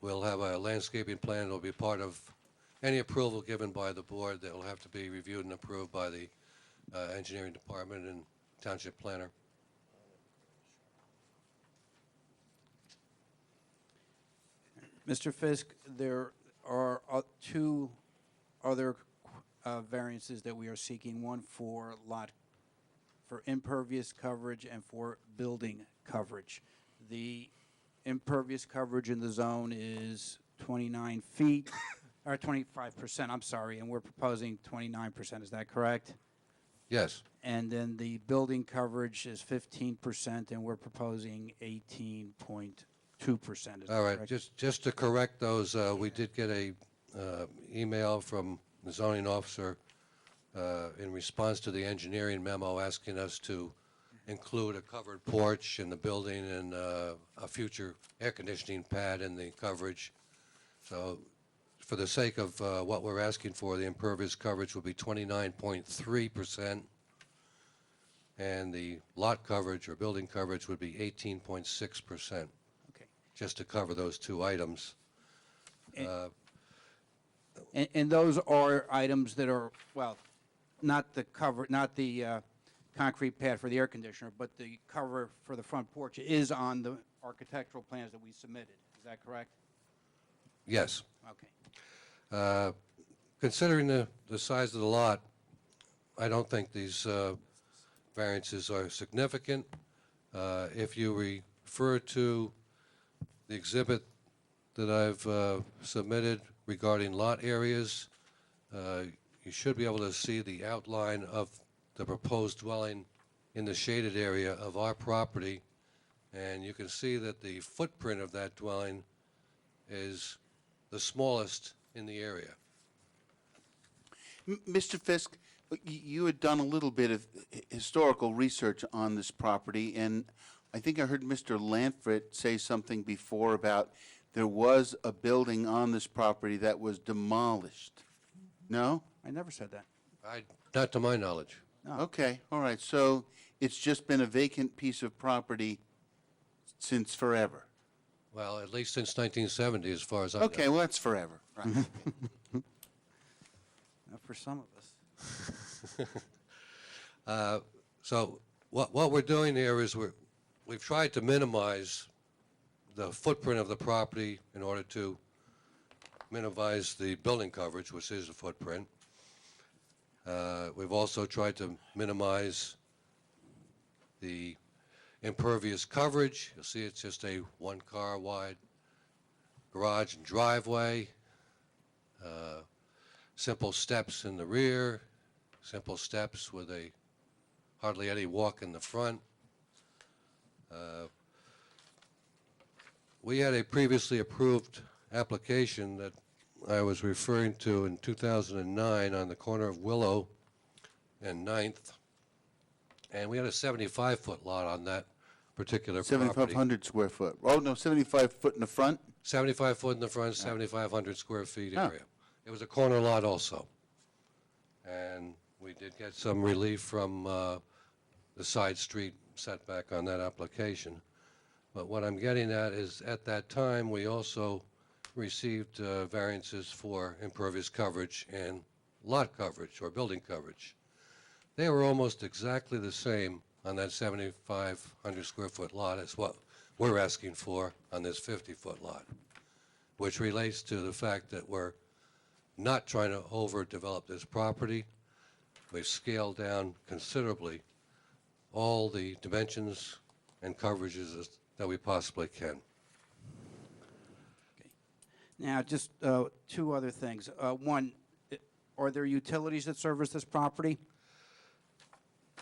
We'll have a landscaping plan. It'll be part of any approval given by the board that will have to be reviewed and approved by the engineering department and township planner. Mr. Fisk, there are two other variances that we are seeking, one for lot for impervious coverage and for building coverage. The impervious coverage in the zone is 29 feet, or 25%, I'm sorry, and we're proposing 29%, is that correct? Yes. And then the building coverage is 15%, and we're proposing 18.2%, is that All right, correct? just to correct those, we did get a email from the zoning officer in response to the engineering memo asking us to include a covered porch in the building and a future air conditioning pad in the coverage. So for the sake of what we're asking for, the impervious coverage will be 29.3%, and the lot coverage or building coverage would be 18.6%. Okay. Just to cover those two items. And those are items that are, well, not the cover, not the concrete pad for the air conditioner, but the cover for the front porch is on the architectural plans that we submitted. Is that correct? Yes. Okay. Considering the size of the lot, I don't think these variances are significant. If you refer to the exhibit that I've submitted regarding lot areas, you should be able to see the outline of the proposed dwelling in the shaded area of our property, and you can see that the footprint of that dwelling is the smallest in the area. Mr. Fisk, you had done a little bit of historical research on this property, and I think I heard Mr. Lanford say something before about there was a building on this property that was demolished. No? I never said that. Not to my knowledge. No. Okay, all right. So it's just been a vacant piece of property since forever. Well, at least since 1970, as far as I know. Okay, well, that's forever. Right. Not for some of us. So what we're doing here is we've tried to minimize the footprint of the property in order to minimize the building coverage, which is the footprint. We've also tried to minimize the impervious coverage. You'll see it's just a one-car wide garage and driveway, simple steps in the rear, simple steps with hardly any walk in the front. We had a previously approved application that I was referring to in 2009 on the corner of Willow and 9th, and we had a 75-foot lot on that particular property. 7,500 square foot. Oh, no, 75 foot in the front? 75 foot in the front, 7,500 square feet Oh. area. It was a corner lot also. And we did get some relief from the side street setback on that application. But what I'm getting at is, at that time, we also received variances for impervious coverage and lot coverage or building coverage. They were almost exactly the same on that 7,500 square foot lot as what we're asking for on this 50-foot lot, which relates to the fact that we're not trying to overdevelop this property. We've scaled down considerably all the dimensions and coverages that we possibly can. Now, just two other things. One, are there utilities that service this property?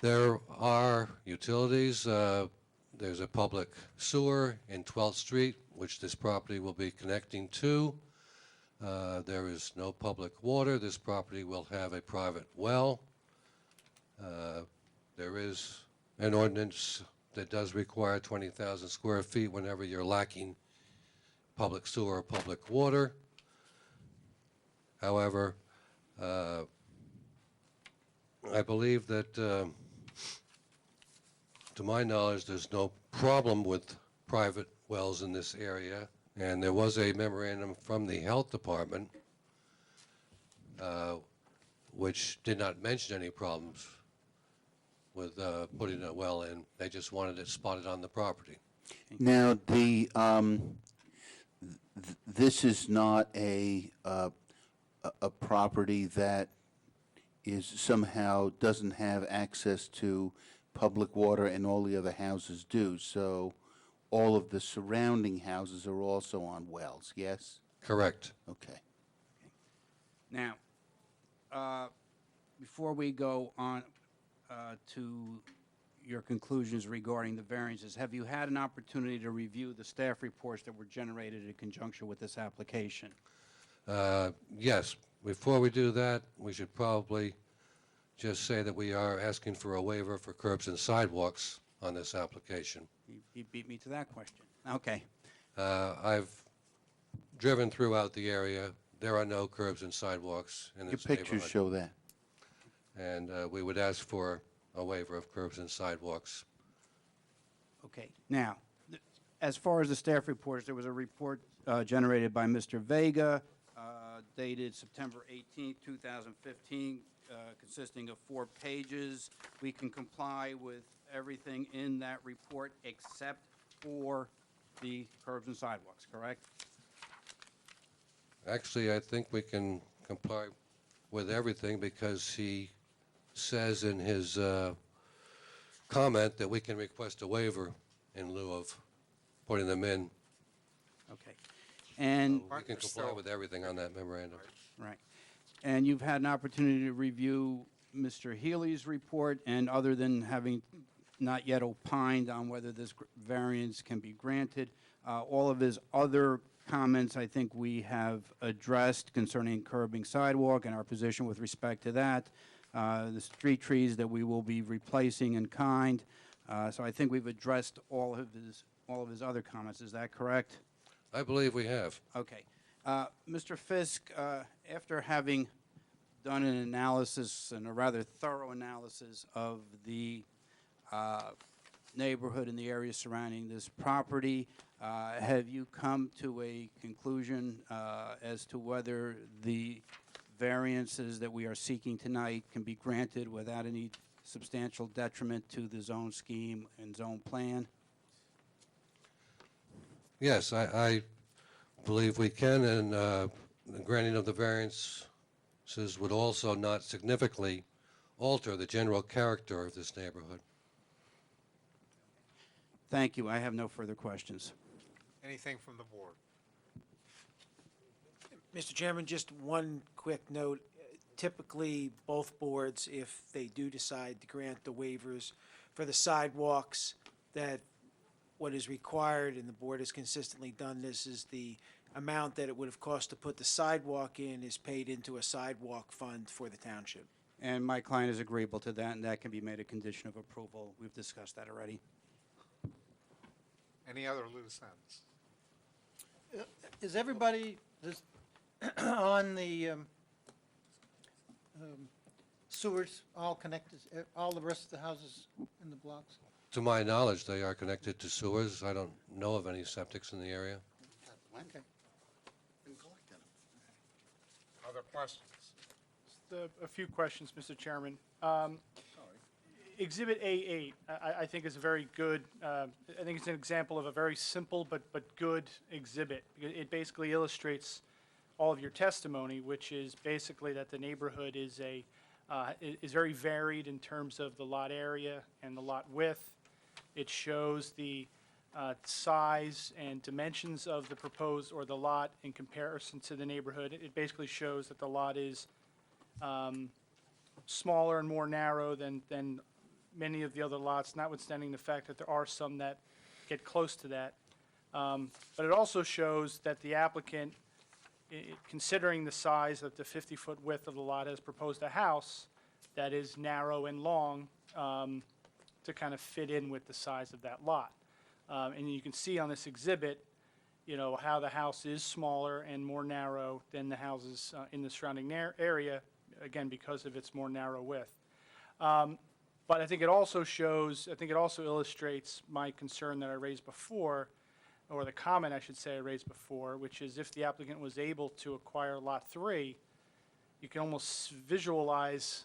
There are utilities. There's a public sewer in 12th Street, which this property will be connecting to. There is no public water. This property will have a private well. There is an ordinance that does require 20,000 square feet whenever you're lacking public sewer or public water. However, I believe that, to my knowledge, there's no problem with private wells in this area. And there was a memorandum from the health department which did not mention any problems with putting a well in. They just wanted it spotted on the property. Now, this is not a property that is somehow doesn't have access to public water and all the other houses do. So all of the surrounding houses are also on wells, yes? Correct. Okay. Now, before we go on to your conclusions regarding the variances, have you had an opportunity to review the staff reports that were generated in conjunction with this application? Yes. Before we do that, we should probably just say that we are asking for a waiver for curbs and sidewalks on this application. He beat me to that question. Okay. I've driven throughout the area. There are no curbs and sidewalks in Your this pictures neighborhood. show that. And we would ask for a waiver of curbs and sidewalks. Okay. Now, as far as the staff reports, there was a report generated by Mr. Vega dated September 18, 2015, consisting of 4 pages. We can comply with everything in that report except for the curbs and sidewalks, correct? Actually, I think we can comply with everything because he says in his comment that we can request a waiver in lieu of putting them in. Okay. And, We can comply with everything on that memorandum. right. And you've had an opportunity to review Mr. Healy's report, and other than having not yet opined on whether this variance can be granted, all of his other comments, I think we have addressed concerning curbing sidewalk and our position with respect to that, the street trees that we will be replacing in kind. So I think we've addressed all of his other comments. Is that correct? I believe we have. Okay. Mr. Fisk, after having done an analysis, and a rather thorough analysis of the neighborhood and the area surrounding this property, have you come to a conclusion as to whether the variances that we are seeking tonight can be granted without any substantial detriment to the zone scheme and zone plan? Yes, I believe we can, and the granting of the variances would also not significantly alter the general character of this neighborhood. Thank you. I have no further questions. Anything from the board? Mr. Chairman, just one quick note. Typically, both boards, if they do decide to grant the waivers for the sidewalks, that what is required, and the board has consistently done this, is the amount that it would have cost to put the sidewalk in is paid into a sidewalk fund for the township. And my client is agreeable to that, and that can be made a condition of approval. We've discussed that already. Any other loose ends? Is everybody on the sewers all connected, all the rest of the houses in the blocks? To my knowledge, they are connected to sewers. I don't know of any septics in the area. Okay. Other questions? Just a few questions, Mr. Chairman. Exhibit A8, I think is a very good, I think it's an example of a very simple but good exhibit. It basically illustrates all of your testimony, which is basically that the neighborhood is very varied in terms of the lot area and the lot width. It shows the size and dimensions of the proposed or the lot in comparison to the neighborhood. It basically shows that the lot is smaller and more narrow than many of the other lots, notwithstanding the fact that there are some that get close to that. But it also shows that the applicant, considering the size of the 50-foot width of the lot, has proposed a house that is narrow and long to kind of fit in with the size of that lot. And you can see on this exhibit, you know, how the house is smaller and more narrow than the houses in the surrounding area, again, because of its more narrow width. But I think it also illustrates my concern that I raised before, or the comment I should say I raised before, which is if the applicant was able to acquire Lot 3, you can almost visualize,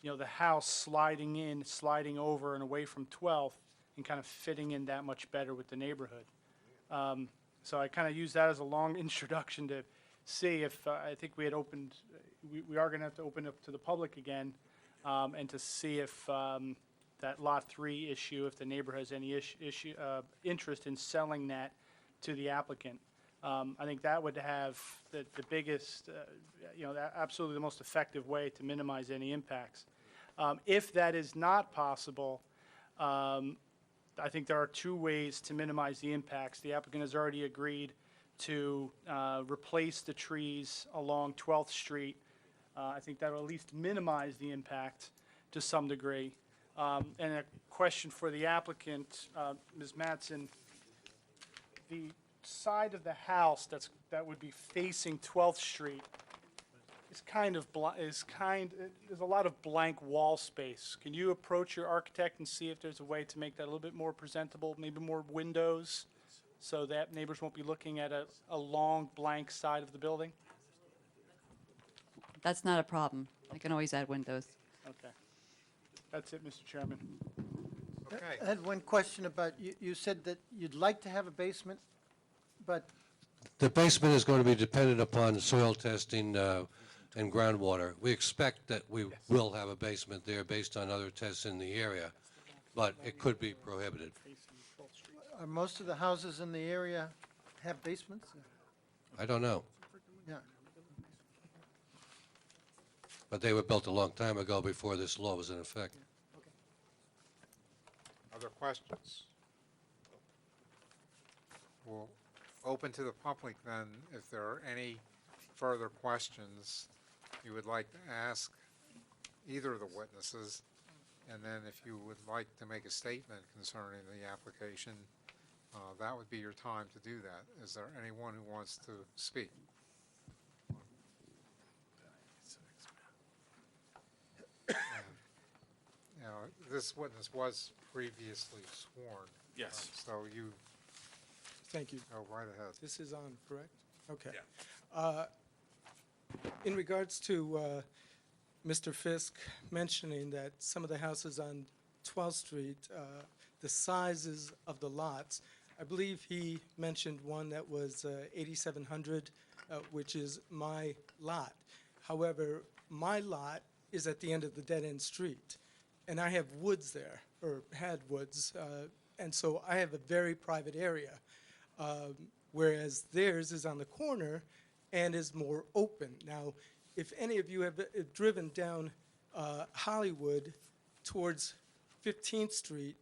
you know, the house sliding in, sliding over and away from 12th and kind of fitting in that much better with the neighborhood. So I kind of use that as a long introduction to see if, I think we had opened, we are going to have to open up to the public again, and to see if that Lot 3 issue, if the neighbor has any interest in selling that to the applicant. I think that would have the biggest, absolutely the most effective way to minimize any impacts. If that is not possible, I think there are two ways to minimize the impacts. The applicant has already agreed to replace the trees along 12th Street. I think that will at least minimize the impact to some degree. And a question for the applicant, Ms. Mattson, the side of the house that would be facing 12th Street there's a lot of blank wall space. Can you approach your architect and see if there's a way to make that a little bit more presentable, maybe more windows, so that neighbors won't be looking at a long blank side of the building? That's not a problem. I can always add windows. Okay. That's it, Mr. Chairman. Okay. I had one question about, you said that you'd like to have a basement, but The basement is going to be dependent upon soil testing and groundwater. We expect that we will have a basement there based on other tests in the area, but it could be prohibited. are most of the houses in the area have basements? I don't know, Yeah. but they were built a long time ago before this law was in effect. Other questions? We'll open to the public then, if there are any further questions you would like to ask either of the witnesses. And then if you would like to make a statement concerning the application, that would be your time to do that. Is there anyone who wants to speak? This witness was previously sworn. Yes. So you Thank you. go right ahead. This is on, correct? Okay. In regards to Mr. Fisk mentioning that some of the houses on 12th Street, the sizes of the lots, I believe he mentioned one that was 8,700, which is my lot. However, my lot is at the end of the dead-end street, and I have woods there, or had woods, and so I have a very private area, whereas theirs is on the corner and is more open. Now, if any of you have driven down Hollywood towards 15th Street,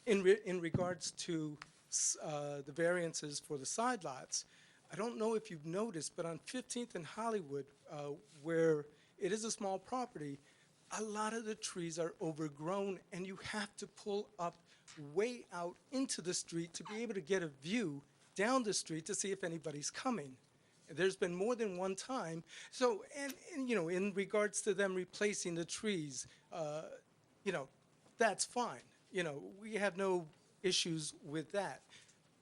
in regards to the variances for the side lots, I don't know if you've noticed, but on 15th and Hollywood, where it is a small property, a lot of the trees are overgrown, and you have to pull up way out into the street to be able to get a view down the street to see if anybody's coming. There's been more than one time. So, and in regards to them replacing the trees, that's fine. We have no issues with that.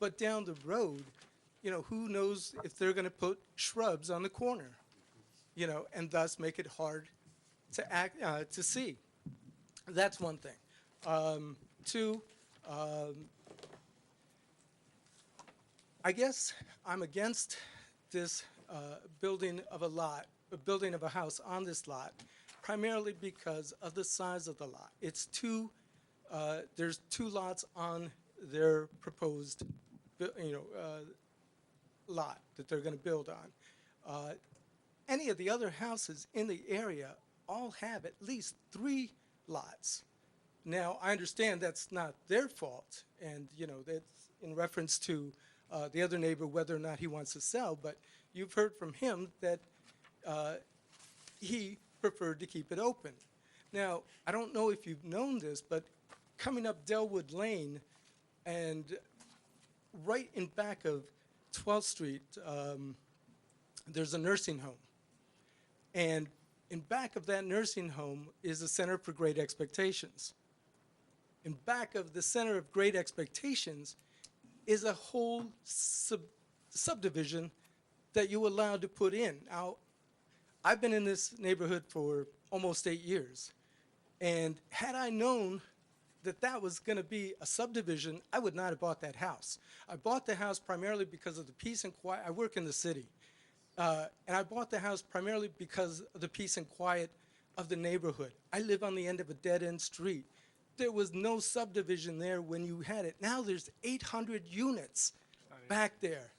But down the road, who knows if they're going to put shrubs on the corner, and thus make it hard to see. That's one thing. Two, I guess I'm against this building of a house on this lot, primarily because of the size of the lot. It's there's two lots on their proposed, lot that they're going to build on. Any of the other houses in the area all have at least 3 lots. Now, I understand that's not their fault, and, that's in reference to the other neighbor, whether or not he wants to sell, but you've heard from him that he preferred to keep it open. Now, I don't know if you've known this, but coming up Delwood Lane and right in back of 12th Street, there's a nursing home. And in back of that nursing home is a Center for Great Expectations. In back of the Center of Great Expectations is a whole subdivision that you allowed to put in. Now, I've been in this neighborhood for almost 8 years, and had I known that that was going to be a subdivision, I would not have bought that house. I bought the house primarily because of the peace and quiet. I work in the city, and I bought the house primarily because of the peace and quiet of the neighborhood. I live on the end of a dead-end street. There was no subdivision there when you had it. Now there's 800 units back there.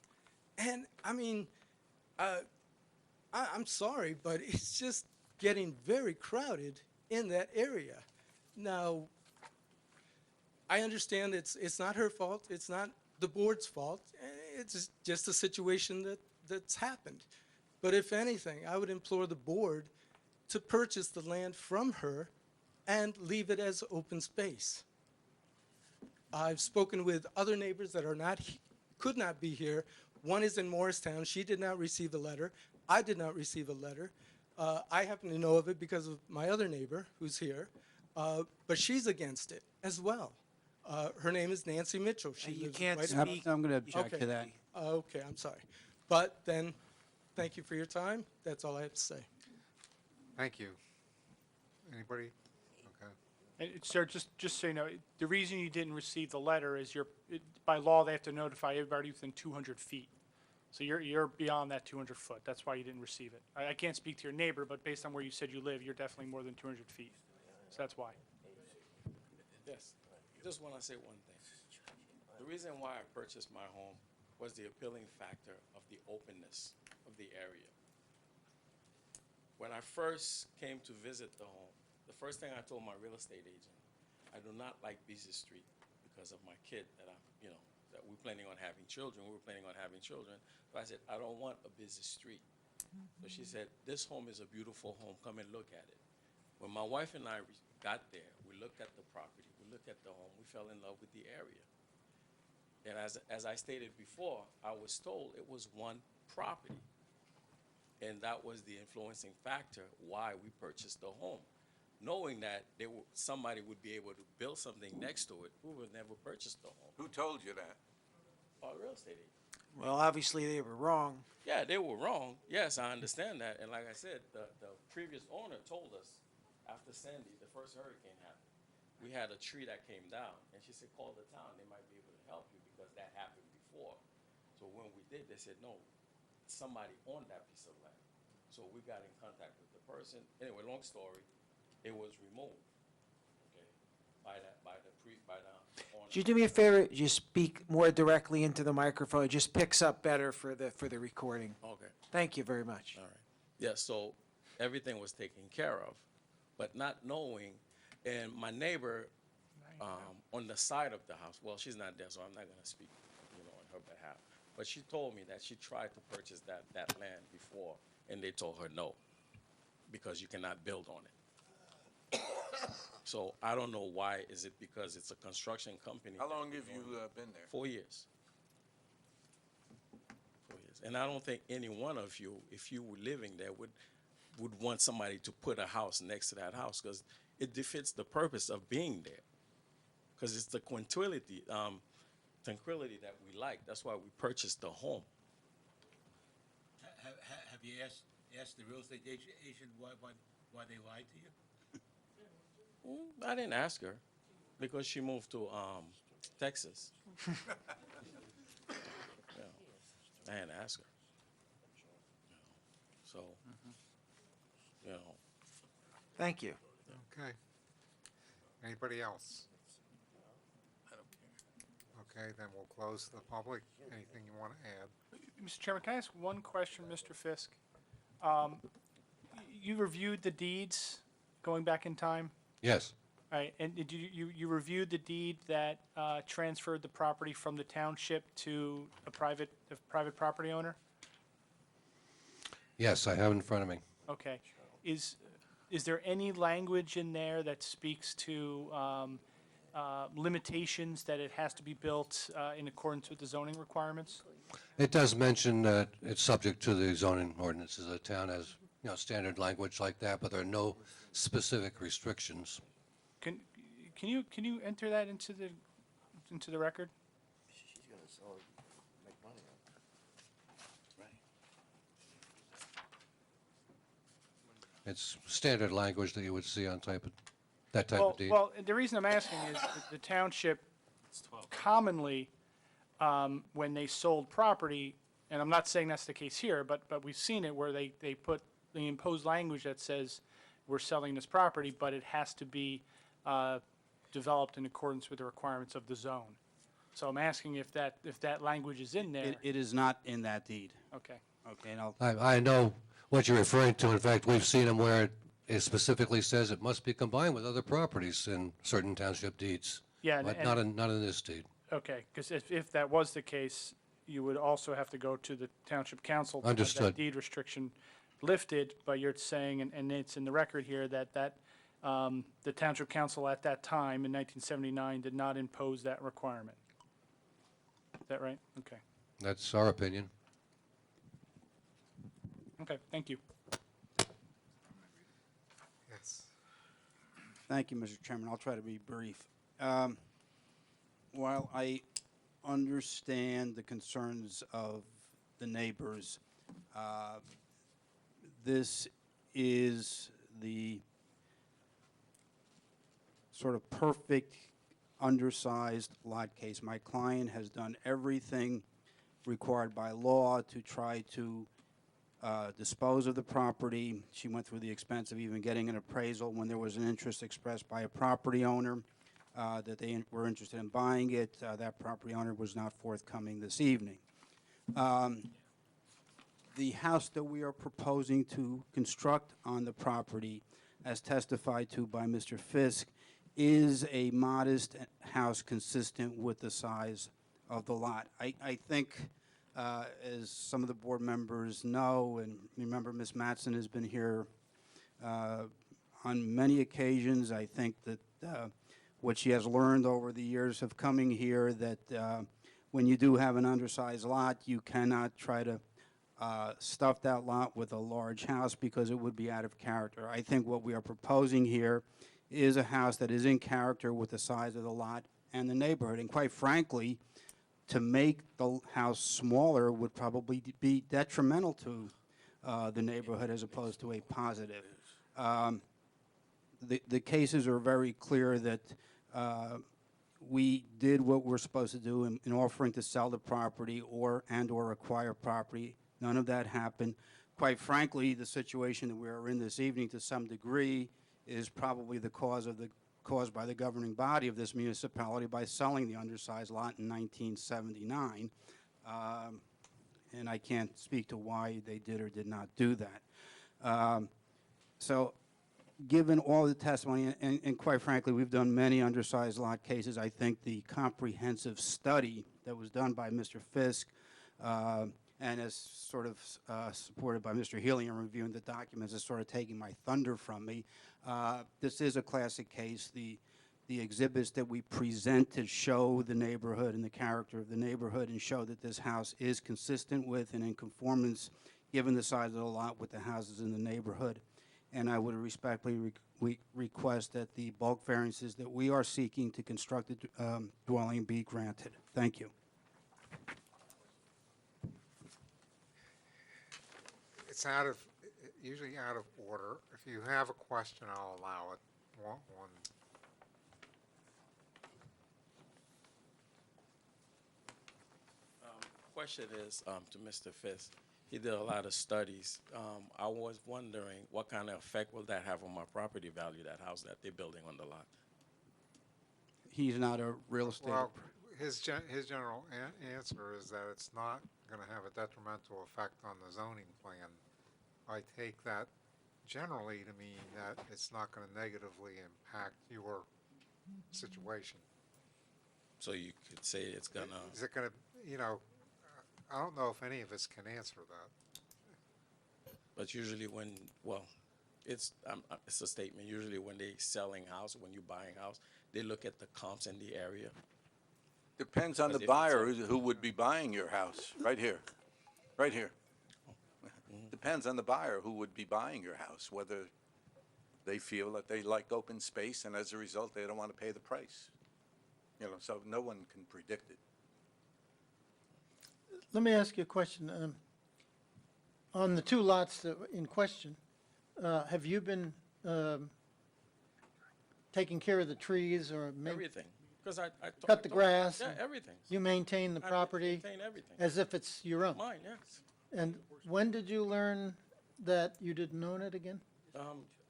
And, I mean, I'm sorry, but it's just getting very crowded in that area. Now, I understand it's not her fault, it's not the board's fault, it's just a situation that's happened. But if anything, I would implore the board to purchase the land from her and leave it as open space. I've spoken with other neighbors that are not, could not be here. One is in Morristown. She did not receive a letter. I did not receive a letter. I happen to know of it because of my other neighbor who's here, but she's against it as well. Her name is Nancy Mitchell. She You lives can't right speak. I'm going to object Okay. to that. Okay, I'm sorry. But then, thank you for your time. That's all I have to say. Thank you. Anybody? Okay. And, sir, just so you know, the reason you didn't receive the letter is by law, they have to notify everybody within 200 feet. So you're beyond that 200 foot. That's why you didn't receive it. I can't speak to your neighbor, but based on where you said you live, you're definitely more than 200 feet. So that's why. Yes, just want to say one thing. The reason why I purchased my home was the appealing factor of the openness of the area. When I first came to visit the home, the first thing I told my real estate agent, I do not like busy street because of my kid that that we're planning on having children. We were planning on having children. So I said, I don't want a busy street. So she said, this home is a beautiful home. Come and look at it. When my wife and I got there, we looked at the property, we looked at the home, we fell in love with the area. And as I stated before, I was told it was one property. And that was the influencing factor why we purchased the home. Knowing that somebody would be able to build something next to it, we would never purchase the home. Who told you that? Our real estate agent. Well, obviously, they were wrong. Yeah, they were wrong. Yes, I understand that. And like I said, the previous owner told us after Sandy, the first hurricane happened, we had a tree that came down. And she said, call the town. They might be able to help you because that happened before. So when we did, they said, no, somebody owned that piece of land. So we got in contact with the person. Anyway, long story, it was removed, okay, by the owner. Could you do me a favor? Just speak more directly into the microphone. It just picks up better for the recording. Okay. Thank you very much. All right. Yeah, so everything was taken care of, but not knowing, and my neighbor on the side of the house, well, she's not there, so I'm not gonna speak, on her behalf. But she told me that she tried to purchase that land before, and they told her no, because you cannot build on it. So I don't know why. Is it because it's a construction company? How long have you been there? 4 years. 4 years. And I don't think any one of you, if you were living there, would want somebody to put a house next to that house, because it defeats the purpose of being there. Because it's the tranquility that we like. That's why we purchased the home. Have you asked the real estate agent why they lied to you? I didn't ask her, because she moved to Texas. I didn't ask her. So, Thank you. Okay. Anybody else? I don't care. Okay, then we'll close to the public. Anything you want to add? Mr. Chairman, can I ask one question, Mr. Fisk? You reviewed the deeds going back in time? Yes, All right, and did you reviewed the deed that transferred the property from the township to a private property owner? yes, I have it in front of me. Okay. Is there any language in there that speaks to limitations that it has to be built in accordance with the zoning requirements? It does mention that it's subject to the zoning ordinances. The town has, standard language like that, but there are no specific restrictions. Can you enter that into the record? She's gonna sell it, make money on it. Right. It's standard language that you would see on that type Well, of deed. well, the reason I'm asking is that the township commonly, when they sold property, and I'm not saying that's the case here, but we've seen it where they impose language that says we're selling this property, but it has to be developed in accordance with the requirements of the zone. So I'm asking if that language is in there. It is not in that deed. Okay. Okay, and I'll, I know what you're referring to. In fact, we've seen them where it specifically says it must be combined with other properties in certain township deeds. Yeah, But and- not in this deed. Okay, because if that was the case, you would also have to go to the township council to have Understood. that deed restriction lifted, but you're saying, and it's in the record here, that the township council at that time in 1979 did not impose that requirement. Is that right? Okay. That's our opinion. Okay, thank you. Yes. thank you, Mr. Chairman. I'll try to be brief. While I understand the concerns of the neighbors, this is the sort of perfect undersized lot case. My client has done everything required by law to try to dispose of the property. She went through the expense of even getting an appraisal when there was an interest expressed by a property owner that they were interested in buying it. That property owner was not forthcoming this evening. The house that we are proposing to construct on the property, as testified to by Mr. Fisk, is a modest house consistent with the size of the lot. I think, as some of the board members know, and remember Ms. Mattson has been here on many occasions. I think that what she has learned over the years of coming here, that when you do have an undersized lot, you cannot try to stuff that lot with a large house because it would be out of character. I think what we are proposing here is a house that is in character with the size of the lot and the neighborhood. And quite frankly, to make the house smaller would probably be detrimental to the neighborhood as opposed to a positive. The cases are very clear that we did what we're supposed to do in offering to sell the property or acquire property. None of that happened. Quite frankly, the situation that we are in this evening, to some degree, is probably the caused by the governing body of this municipality by selling the undersized lot in 1979. And I can't speak to why they did or did not do that. So given all the testimony, and quite frankly, we've done many undersized lot cases, I think the comprehensive study that was done by Mr. Fisk and as sort of supported by Mr. Healy in reviewing the documents, is sort of taking my thunder from me. This is a classic case. The exhibits that we presented show the neighborhood and the character of the neighborhood and show that this house is consistent with and in conformance, given the size of the lot, with the houses in the neighborhood. And I would respectfully request that the bulk variances that we are seeking to construct the dwelling be granted. Thank you. It's usually out of order. If you have a question, I'll allow it. One. Question is to Mr. Fisk. He did a lot of studies. I was wondering what kind of effect will that have on my property value, that house that they're building on the lot? He's not a real estate. Well, his general answer is that it's not going to have a detrimental effect on the zoning plan. I take that generally to mean that it's not going to negatively impact your situation. So you could say it's gonna. Is it going to, I don't know if any of us can answer that. But usually it's a statement. Usually when they selling house, when you buying house, they look at the comps in the area. Depends on the buyer who would be buying your house, right here. Depends on the buyer who would be buying your house, whether they feel that they like open space and as a result they don't want to pay the price. So no one can predict it. Let me ask you a question. On the two lots that were in question, have you been taking care of the trees or Everything. Because I cut the grass? Yeah, everything. You maintain the property maintain everything. as if it's your own? Mine, yes. And when did you learn that you didn't own it again?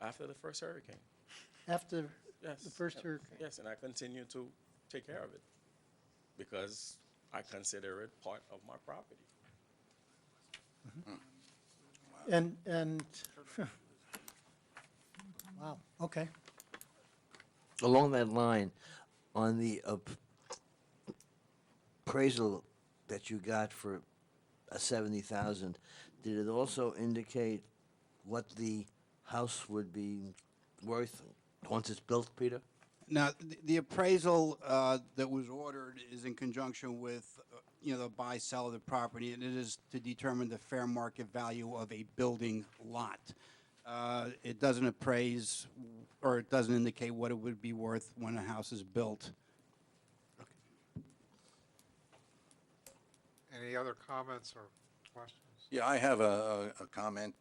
After the first hurricane. After Yes. the first hurricane? Yes, and I continue to take care of it because I consider it part of my property. And, wow, okay. Along that line, on the appraisal that you got for 70,000, did it also indicate what the house would be worth once it's built, Peter? Now, the appraisal that was ordered is in conjunction with, the buy-sell of the property, and it is to determine the fair market value of a building lot. It doesn't appraise, or it doesn't indicate what it would be worth when a house is built. Any other comments or questions? Yeah, I have a comment.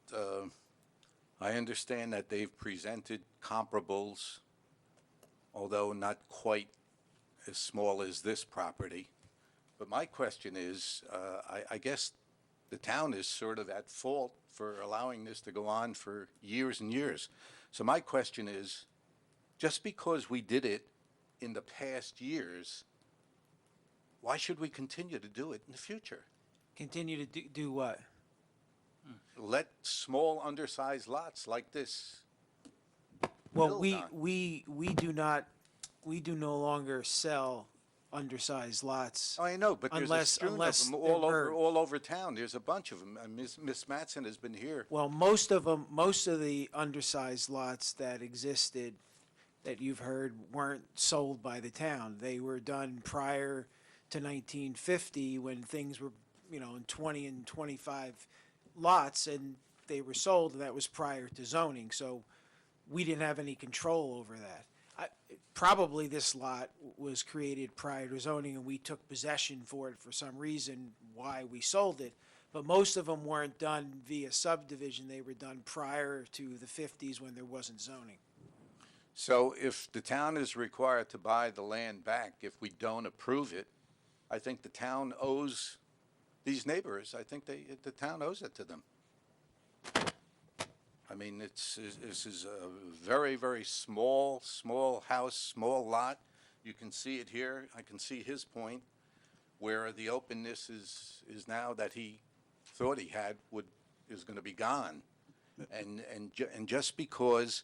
I understand that they've presented comparables, although not quite as small as this property. But my question is, I guess the town is sort of at fault for allowing this to go on for years and years. So my question is, just because we did it in the past years, why should we continue to do it in the future? Continue to do what? Let small, undersized lots like this. Well, build we, on. we do not, we do no longer sell undersized lots. Oh, I know, but there's a Unless- strewn of unless them they're all over town. There's a bunch of them. Miss Matson has been here. Well, most of them, most of the undersized lots that existed that you've heard weren't sold by the town. They were done prior to 1950 when things were, in 20 and 25 lots, and they were sold, and that was prior to zoning. So we didn't have any control over that. Probably this lot was created prior to zoning, and we took possession for it for some reason why we sold it. But most of them weren't done via subdivision. They were done prior to the 50s when there wasn't zoning. So if the town is required to buy the land back, if we don't approve it, I think the town owes these neighbors, I think the town owes it to them. I mean, this is a very, very small house, small lot. You can see it here. I can see his point, where the openness is now that he thought he had is going to be gone. And just because,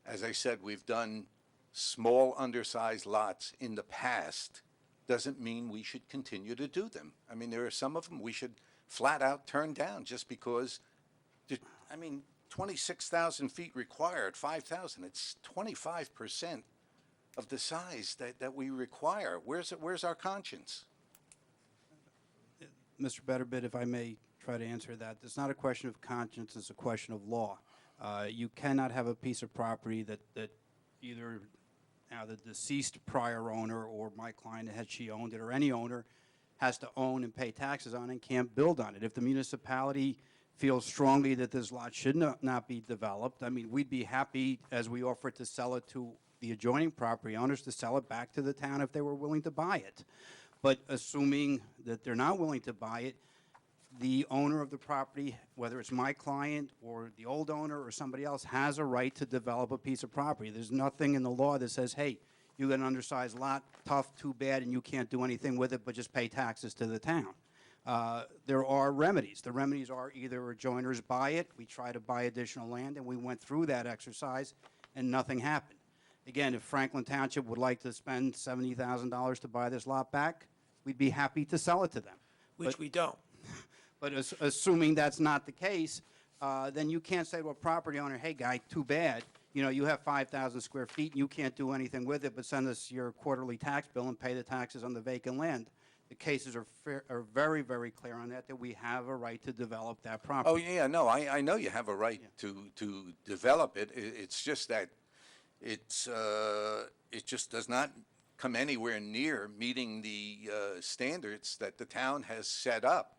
as I said, we've done small, undersized lots in the past, doesn't mean we should continue to do them. I mean, there are some of them we should flat out turn down just because, 26,000 feet required, 5,000, it's 25% of the size that we require. Where's our conscience? Mr. Betterbit, if I may try to answer that, it's not a question of conscience, it's a question of law. You cannot have a piece of property that either now the deceased prior owner or my client, had she owned it, or any owner, has to own and pay taxes on and can't build on it. If the municipality feels strongly that this lot should not be developed, I mean, we'd be happy, as we offered to sell it to the adjoining property owners, to sell it back to the town if they were willing to buy it. But assuming that they're not willing to buy it, the owner of the property, whether it's my client or the old owner or somebody else, has a right to develop a piece of property. There's nothing in the law that says, hey, you got an undersized lot, tough, too bad, and you can't do anything with it but just pay taxes to the town. There are remedies. The remedies are either adjoiners buy it, we try to buy additional land, and we went through that exercise, and nothing happened. Again, if Franklin Township would like to spend $70,000 to buy this lot back, we'd be happy to sell it to them. Which we don't. But assuming that's not the case, then you can't say to a property owner, hey, guy, too bad. You have 5,000 square feet, and you can't do anything with it, but send us your quarterly tax bill and pay the taxes on the vacant land. The cases are very, very clear on that we have a right to develop that property. Oh, yeah, no, I know you have a right to develop it. It's just that it just does not come anywhere near meeting the standards that the town has set up.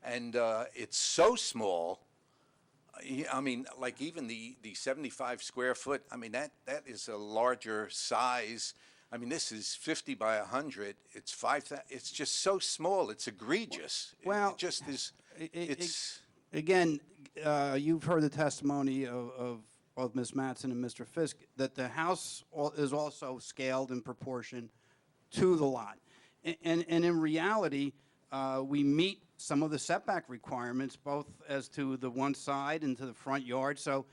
And it's so small, I mean, like even the 75 square foot, I mean, that is a larger size. I mean, this is 50 by 100. It's 5,000. It's just so small. It's egregious. Well, it just is. It's again, you've heard the testimony of both Ms. Mattson and Mr. Fisk, that the house is also scaled in proportion to the lot. And in reality, we meet some of the setback requirements, both as to the one side and to the front yard. So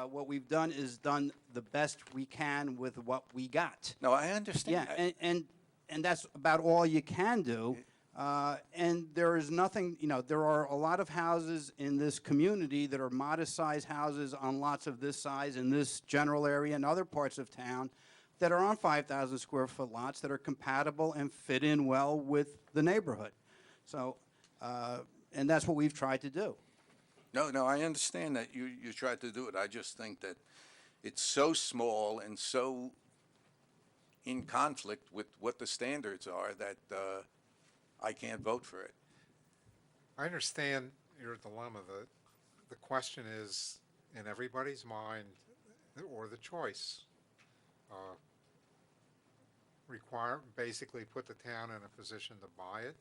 what we've done is done the best we can with what we got. No, I understand. Yeah, and that's about all you can do. And there is nothing, there are a lot of houses in this community that are modest-sized houses on lots of this size in this general area and other parts of town that are on 5,000 square foot lots that are compatible and fit in well with the neighborhood. So, and that's what we've tried to do. No, I understand that you tried to do it. I just think that it's so small and so in conflict with what the standards are that I can't vote for it. I understand your dilemma. The question is in everybody's mind, or the choice. Basically put the town in a position to buy it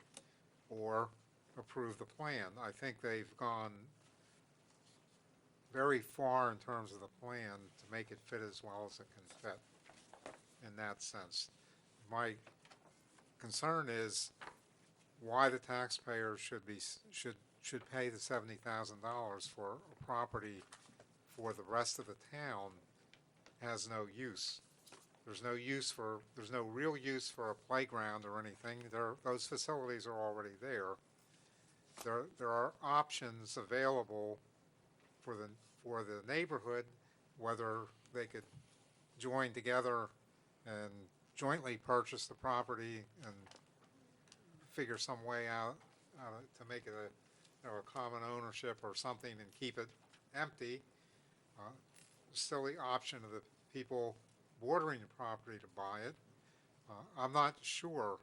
or approve the plan. I think they've gone very far in terms of the plan to make it fit as well as it can fit in that sense. My concern is why the taxpayers should pay the $70,000 for a property for the rest of the town has no use. There's no real use for a playground or anything. Those facilities are already there. There are options available for the neighborhood, whether they could join together and jointly purchase the property and figure some way out to make it a common ownership or something and keep it empty. Still the option of the people bordering the property to buy it. I'm not sure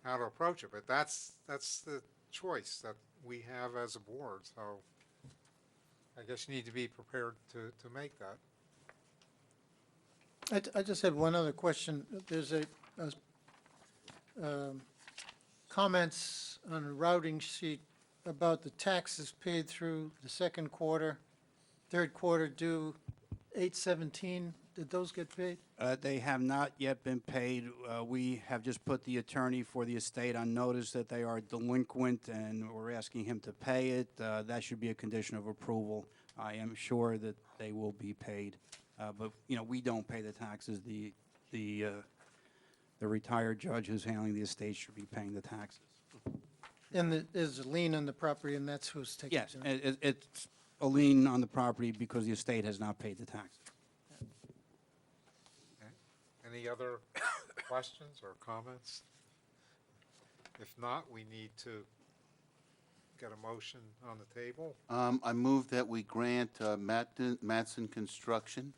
how to approach it, but that's the choice that we have as a board. So I guess you need to be prepared to make that. I just had one other question. There's comments on a routing sheet about the taxes paid through the second quarter, third quarter due 8/17. Did those get paid? They have not yet been paid. We have just put the attorney for the estate on notice that they are delinquent, and we're asking him to pay it. That should be a condition of approval. I am sure that they will be paid. But, we don't pay the taxes. The retired judge who's handling the estate should be paying the taxes. And there's a lien on the property, and that's who's taking it? Yes, it's a lien on the property because the estate has not paid the taxes. Okay. Any other questions or comments? If not, we need to get a motion on the table. I move that we grant Mattson Construction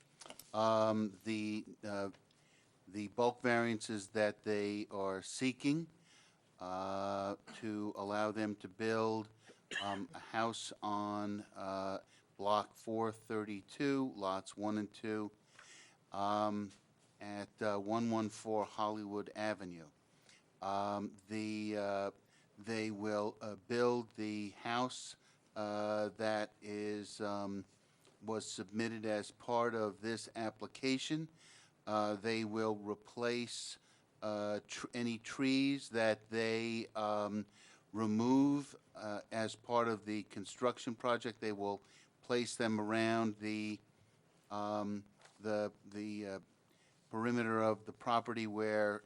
the bulk variances that they are seeking to allow them to build a house on Block 432, lots 1 and 2, at 114 Hollywood Avenue. They will build the house that was submitted as part of this application. They will replace any trees that they remove as part of the construction project. They will place them around the perimeter of the property where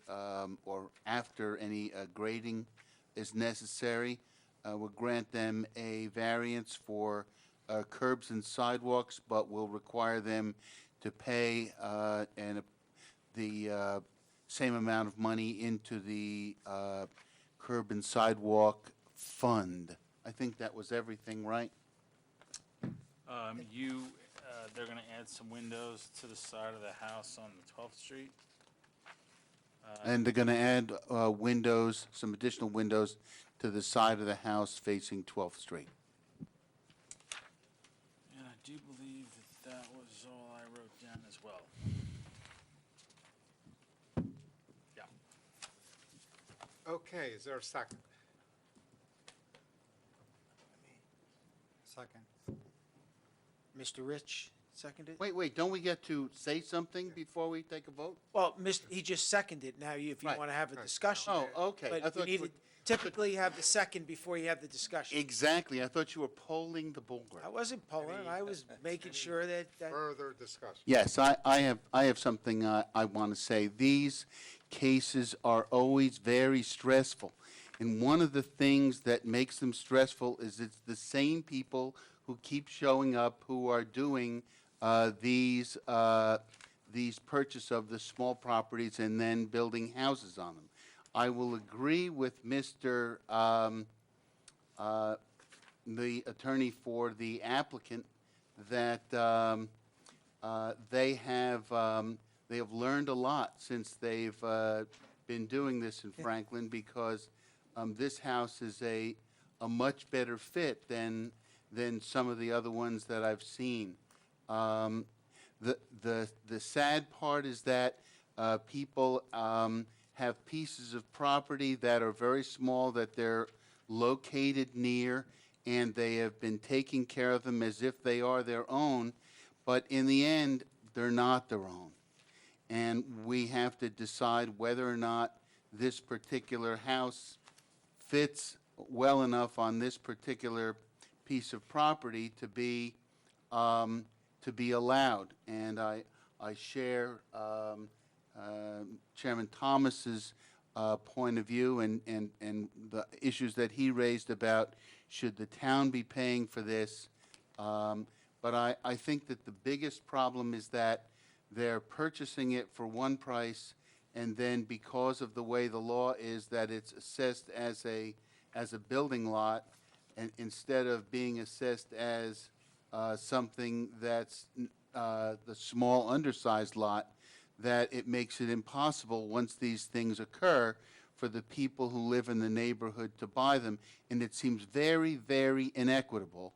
or after any grading is necessary. Will grant them a variance for curbs and sidewalks, but will require them to pay the same amount of money into the curb and sidewalk fund. I think that was everything, right? They're gonna add some windows to the side of the house on the 12th Street. And they're going to add windows, some additional windows to the side of the house facing 12th Street. And I do believe that was all I wrote down as well. Yeah. Okay, is there a second? Second. Mr. Rich seconded? Wait, don't we get to say something before we take a vote? Well, he just seconded. Now, if you Right. want to have a discussion. Oh, okay. I But you thought you need to typically have the second before you have the discussion. Exactly, I thought you were polling the board. I wasn't polling, I was making sure that. Further discussion. Yes, I have something I want to say. These cases are always very stressful. And one of the things that makes them stressful is it's the same people who keep showing up who are doing these purchase of the small properties and then building houses on them. I will agree with Mr. The attorney for the applicant that they have learned a lot since they've been doing this in Franklin, because this house is a much better fit than some of the other ones that I've seen. The sad part is that people have pieces of property that are very small, that they're located near, and they have been taking care of them as if they are their own, but in the end, they're not their own. And we have to decide whether or not this particular house fits well enough on this particular piece of property to be allowed. And I share Chairman Thomas's point of view and the issues that he raised about should the town be paying for this. But I think that the biggest problem is that they're purchasing it for one price, and then because of the way the law is that it's assessed as a building lot, and instead of being assessed as something that's the small undersized lot, that it makes it impossible once these things occur for the people who live in the neighborhood to buy them. And it seems very, very inequitable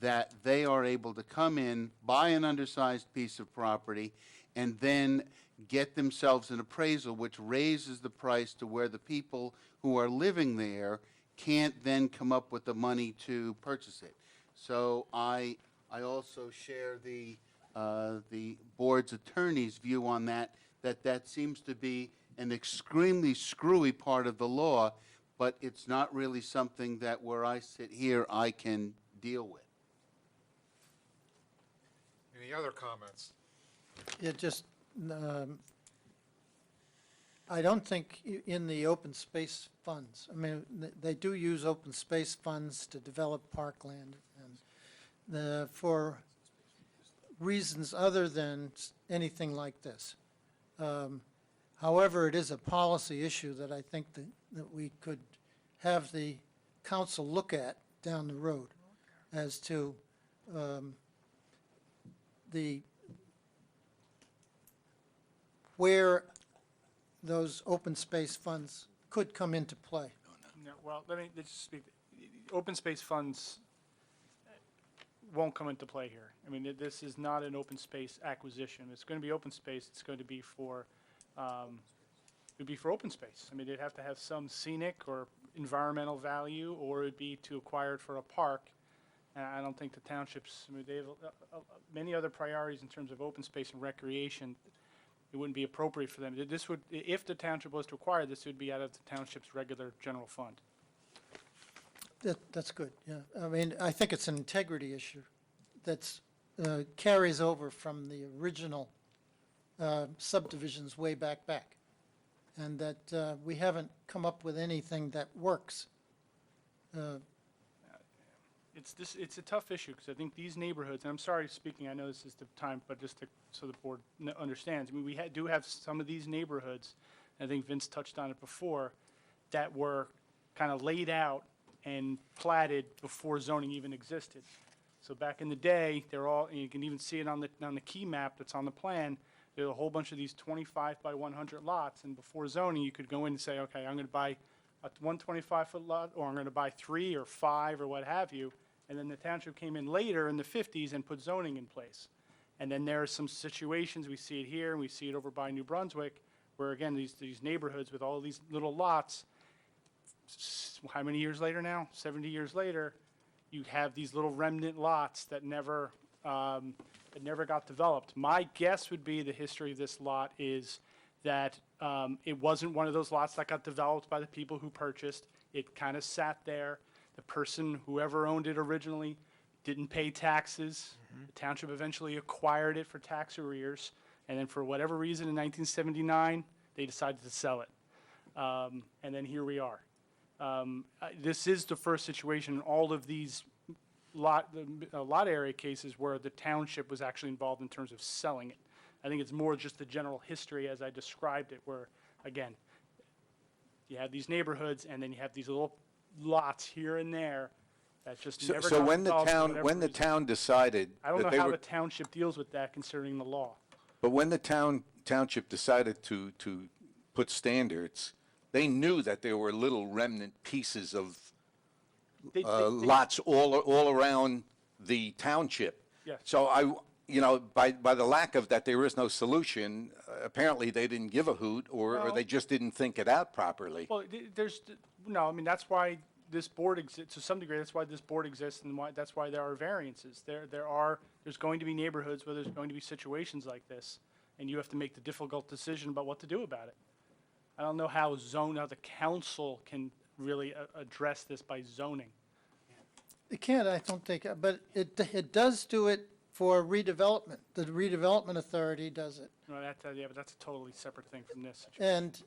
that they are able to come in, buy an undersized piece of property, and then get themselves an appraisal which raises the price to where the people who are living there can't then come up with the money to purchase it. So I also share the board's attorney's view on that seems to be an extremely screwy part of the law, but it's not really something that where I sit here I can deal with. Any other comments? It just, I don't think in the open space funds, I mean, they do use open space funds to develop parkland, and for reasons other than anything like this. However, it is a policy issue that I think that we could have the council look at down the road as to where those open space funds could come into play. No, well, let's just speak. Open space funds won't come into play here. I mean, this is not an open space acquisition. It's going to be open space. It's going to be for, open space. I mean, it'd have to have some scenic or environmental value, or it'd be to acquire it for a park. And I don't think the townships, I mean, they have many other priorities in terms of open space and recreation. It wouldn't be appropriate for them. This would, if the township was to acquire this, it would be out of the township's regular general fund. That's good, yeah. I mean, I think it's an integrity issue that's carries over from the original subdivisions way back. And that we haven't come up with anything that works. It's a tough issue, because I think these neighborhoods, and I'm sorry speaking, I know this is the time, but just so the board understands, I mean, we do have some of these neighborhoods, and I think Vince touched on it before, that were kind of laid out and platted before zoning even existed. So back in the day, they're all, and you can even see it on the key map that's on the plan, there are a whole bunch of these 25 by 100 lots, and before zoning, you could go in and say, okay, I'm going to buy a 125-foot lot, or I'm going to buy 3 or 5 or what have you. And then the township came in later in the 50s and put zoning in place. And then there are some situations, we see it here, and we see it over by New Brunswick, where again, these neighborhoods with all these little lots, how many years later now? 70 years later, you have these little remnant lots that never It never got developed. My guess would be the history of this lot is that it wasn't one of those lots that got developed by the people who purchased. It kind of sat there. The person, whoever owned it originally, didn't pay taxes. The township eventually acquired it for tax arrears, and then for whatever reason in 1979, they decided to sell it. And then here we are. This is the first situation in all of these lot area cases where the township was actually involved in terms of selling it. I think it's more just the general history as I described it, where, again, you have these neighborhoods and then you have these little lots here and there that just never So got when the developed for town, whatever when the reason. town decided I don't that know they how were, the township deals with that concerning the law. but when the township decided to put standards, they knew that there were little remnant pieces of They- lots all around the township. Yes. So by the lack of that, there is no solution, apparently they didn't give a hoot, or No. they just didn't think it out properly. Well, no, I mean, that's why this board exists, to some degree, that's why this board exists, and that's why there are variances. There's going to be neighborhoods where there's going to be situations like this, and you have to make the difficult decision about what to do about it. I don't know how the council can really address this by zoning. It can't, I don't think, but it does do it for redevelopment. The redevelopment authority does it. No, but that's a totally separate thing from this situation. And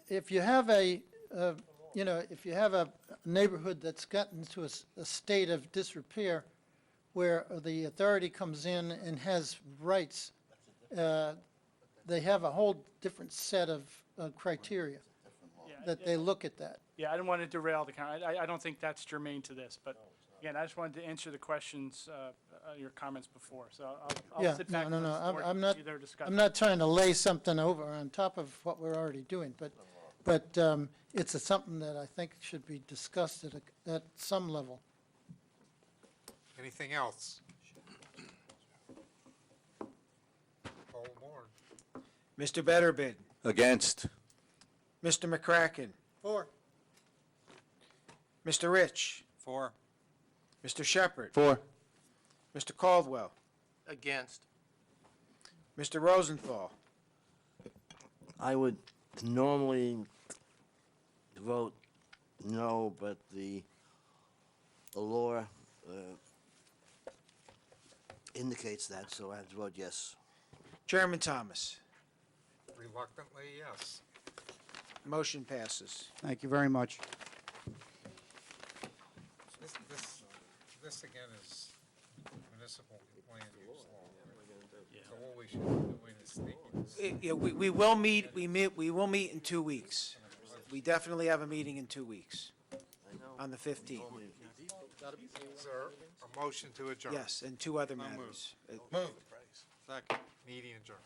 if you have if you have a neighborhood that's gotten to a state of disrepair where the authority comes in and has rights, they have a whole different set of criteria that they look at that. Yeah, I didn't want to derail the I don't think that's germane to this, but again, I just wanted to answer the questions, your comments before, so I'll Yeah, sit back. no, and let the board I'm not, continue their discussion. I'm not trying to lay something over on top of what we're already doing, but it's something that I think should be discussed at some level. Anything else? Poll board. Mr. Betterbid, Against. Mr. McCracken, Four. Mr. Rich, For. Mr. Shepherd, For. Mr. Caldwell, Against. Mr. Rosenthal. I would normally vote no, but the law indicates that, so I have to vote yes. Chairman Thomas, Reluctantly, yes. motion passes. Thank you very much. This again is municipal land use law. So all we should be doing is sneaking. Yeah, we will meet, we will meet in 2 weeks. We definitely have a meeting in 2 weeks, on the 15th. Is there a motion to adjourn? Yes, and 2 other matters. Moved. Second. Meeting adjourned.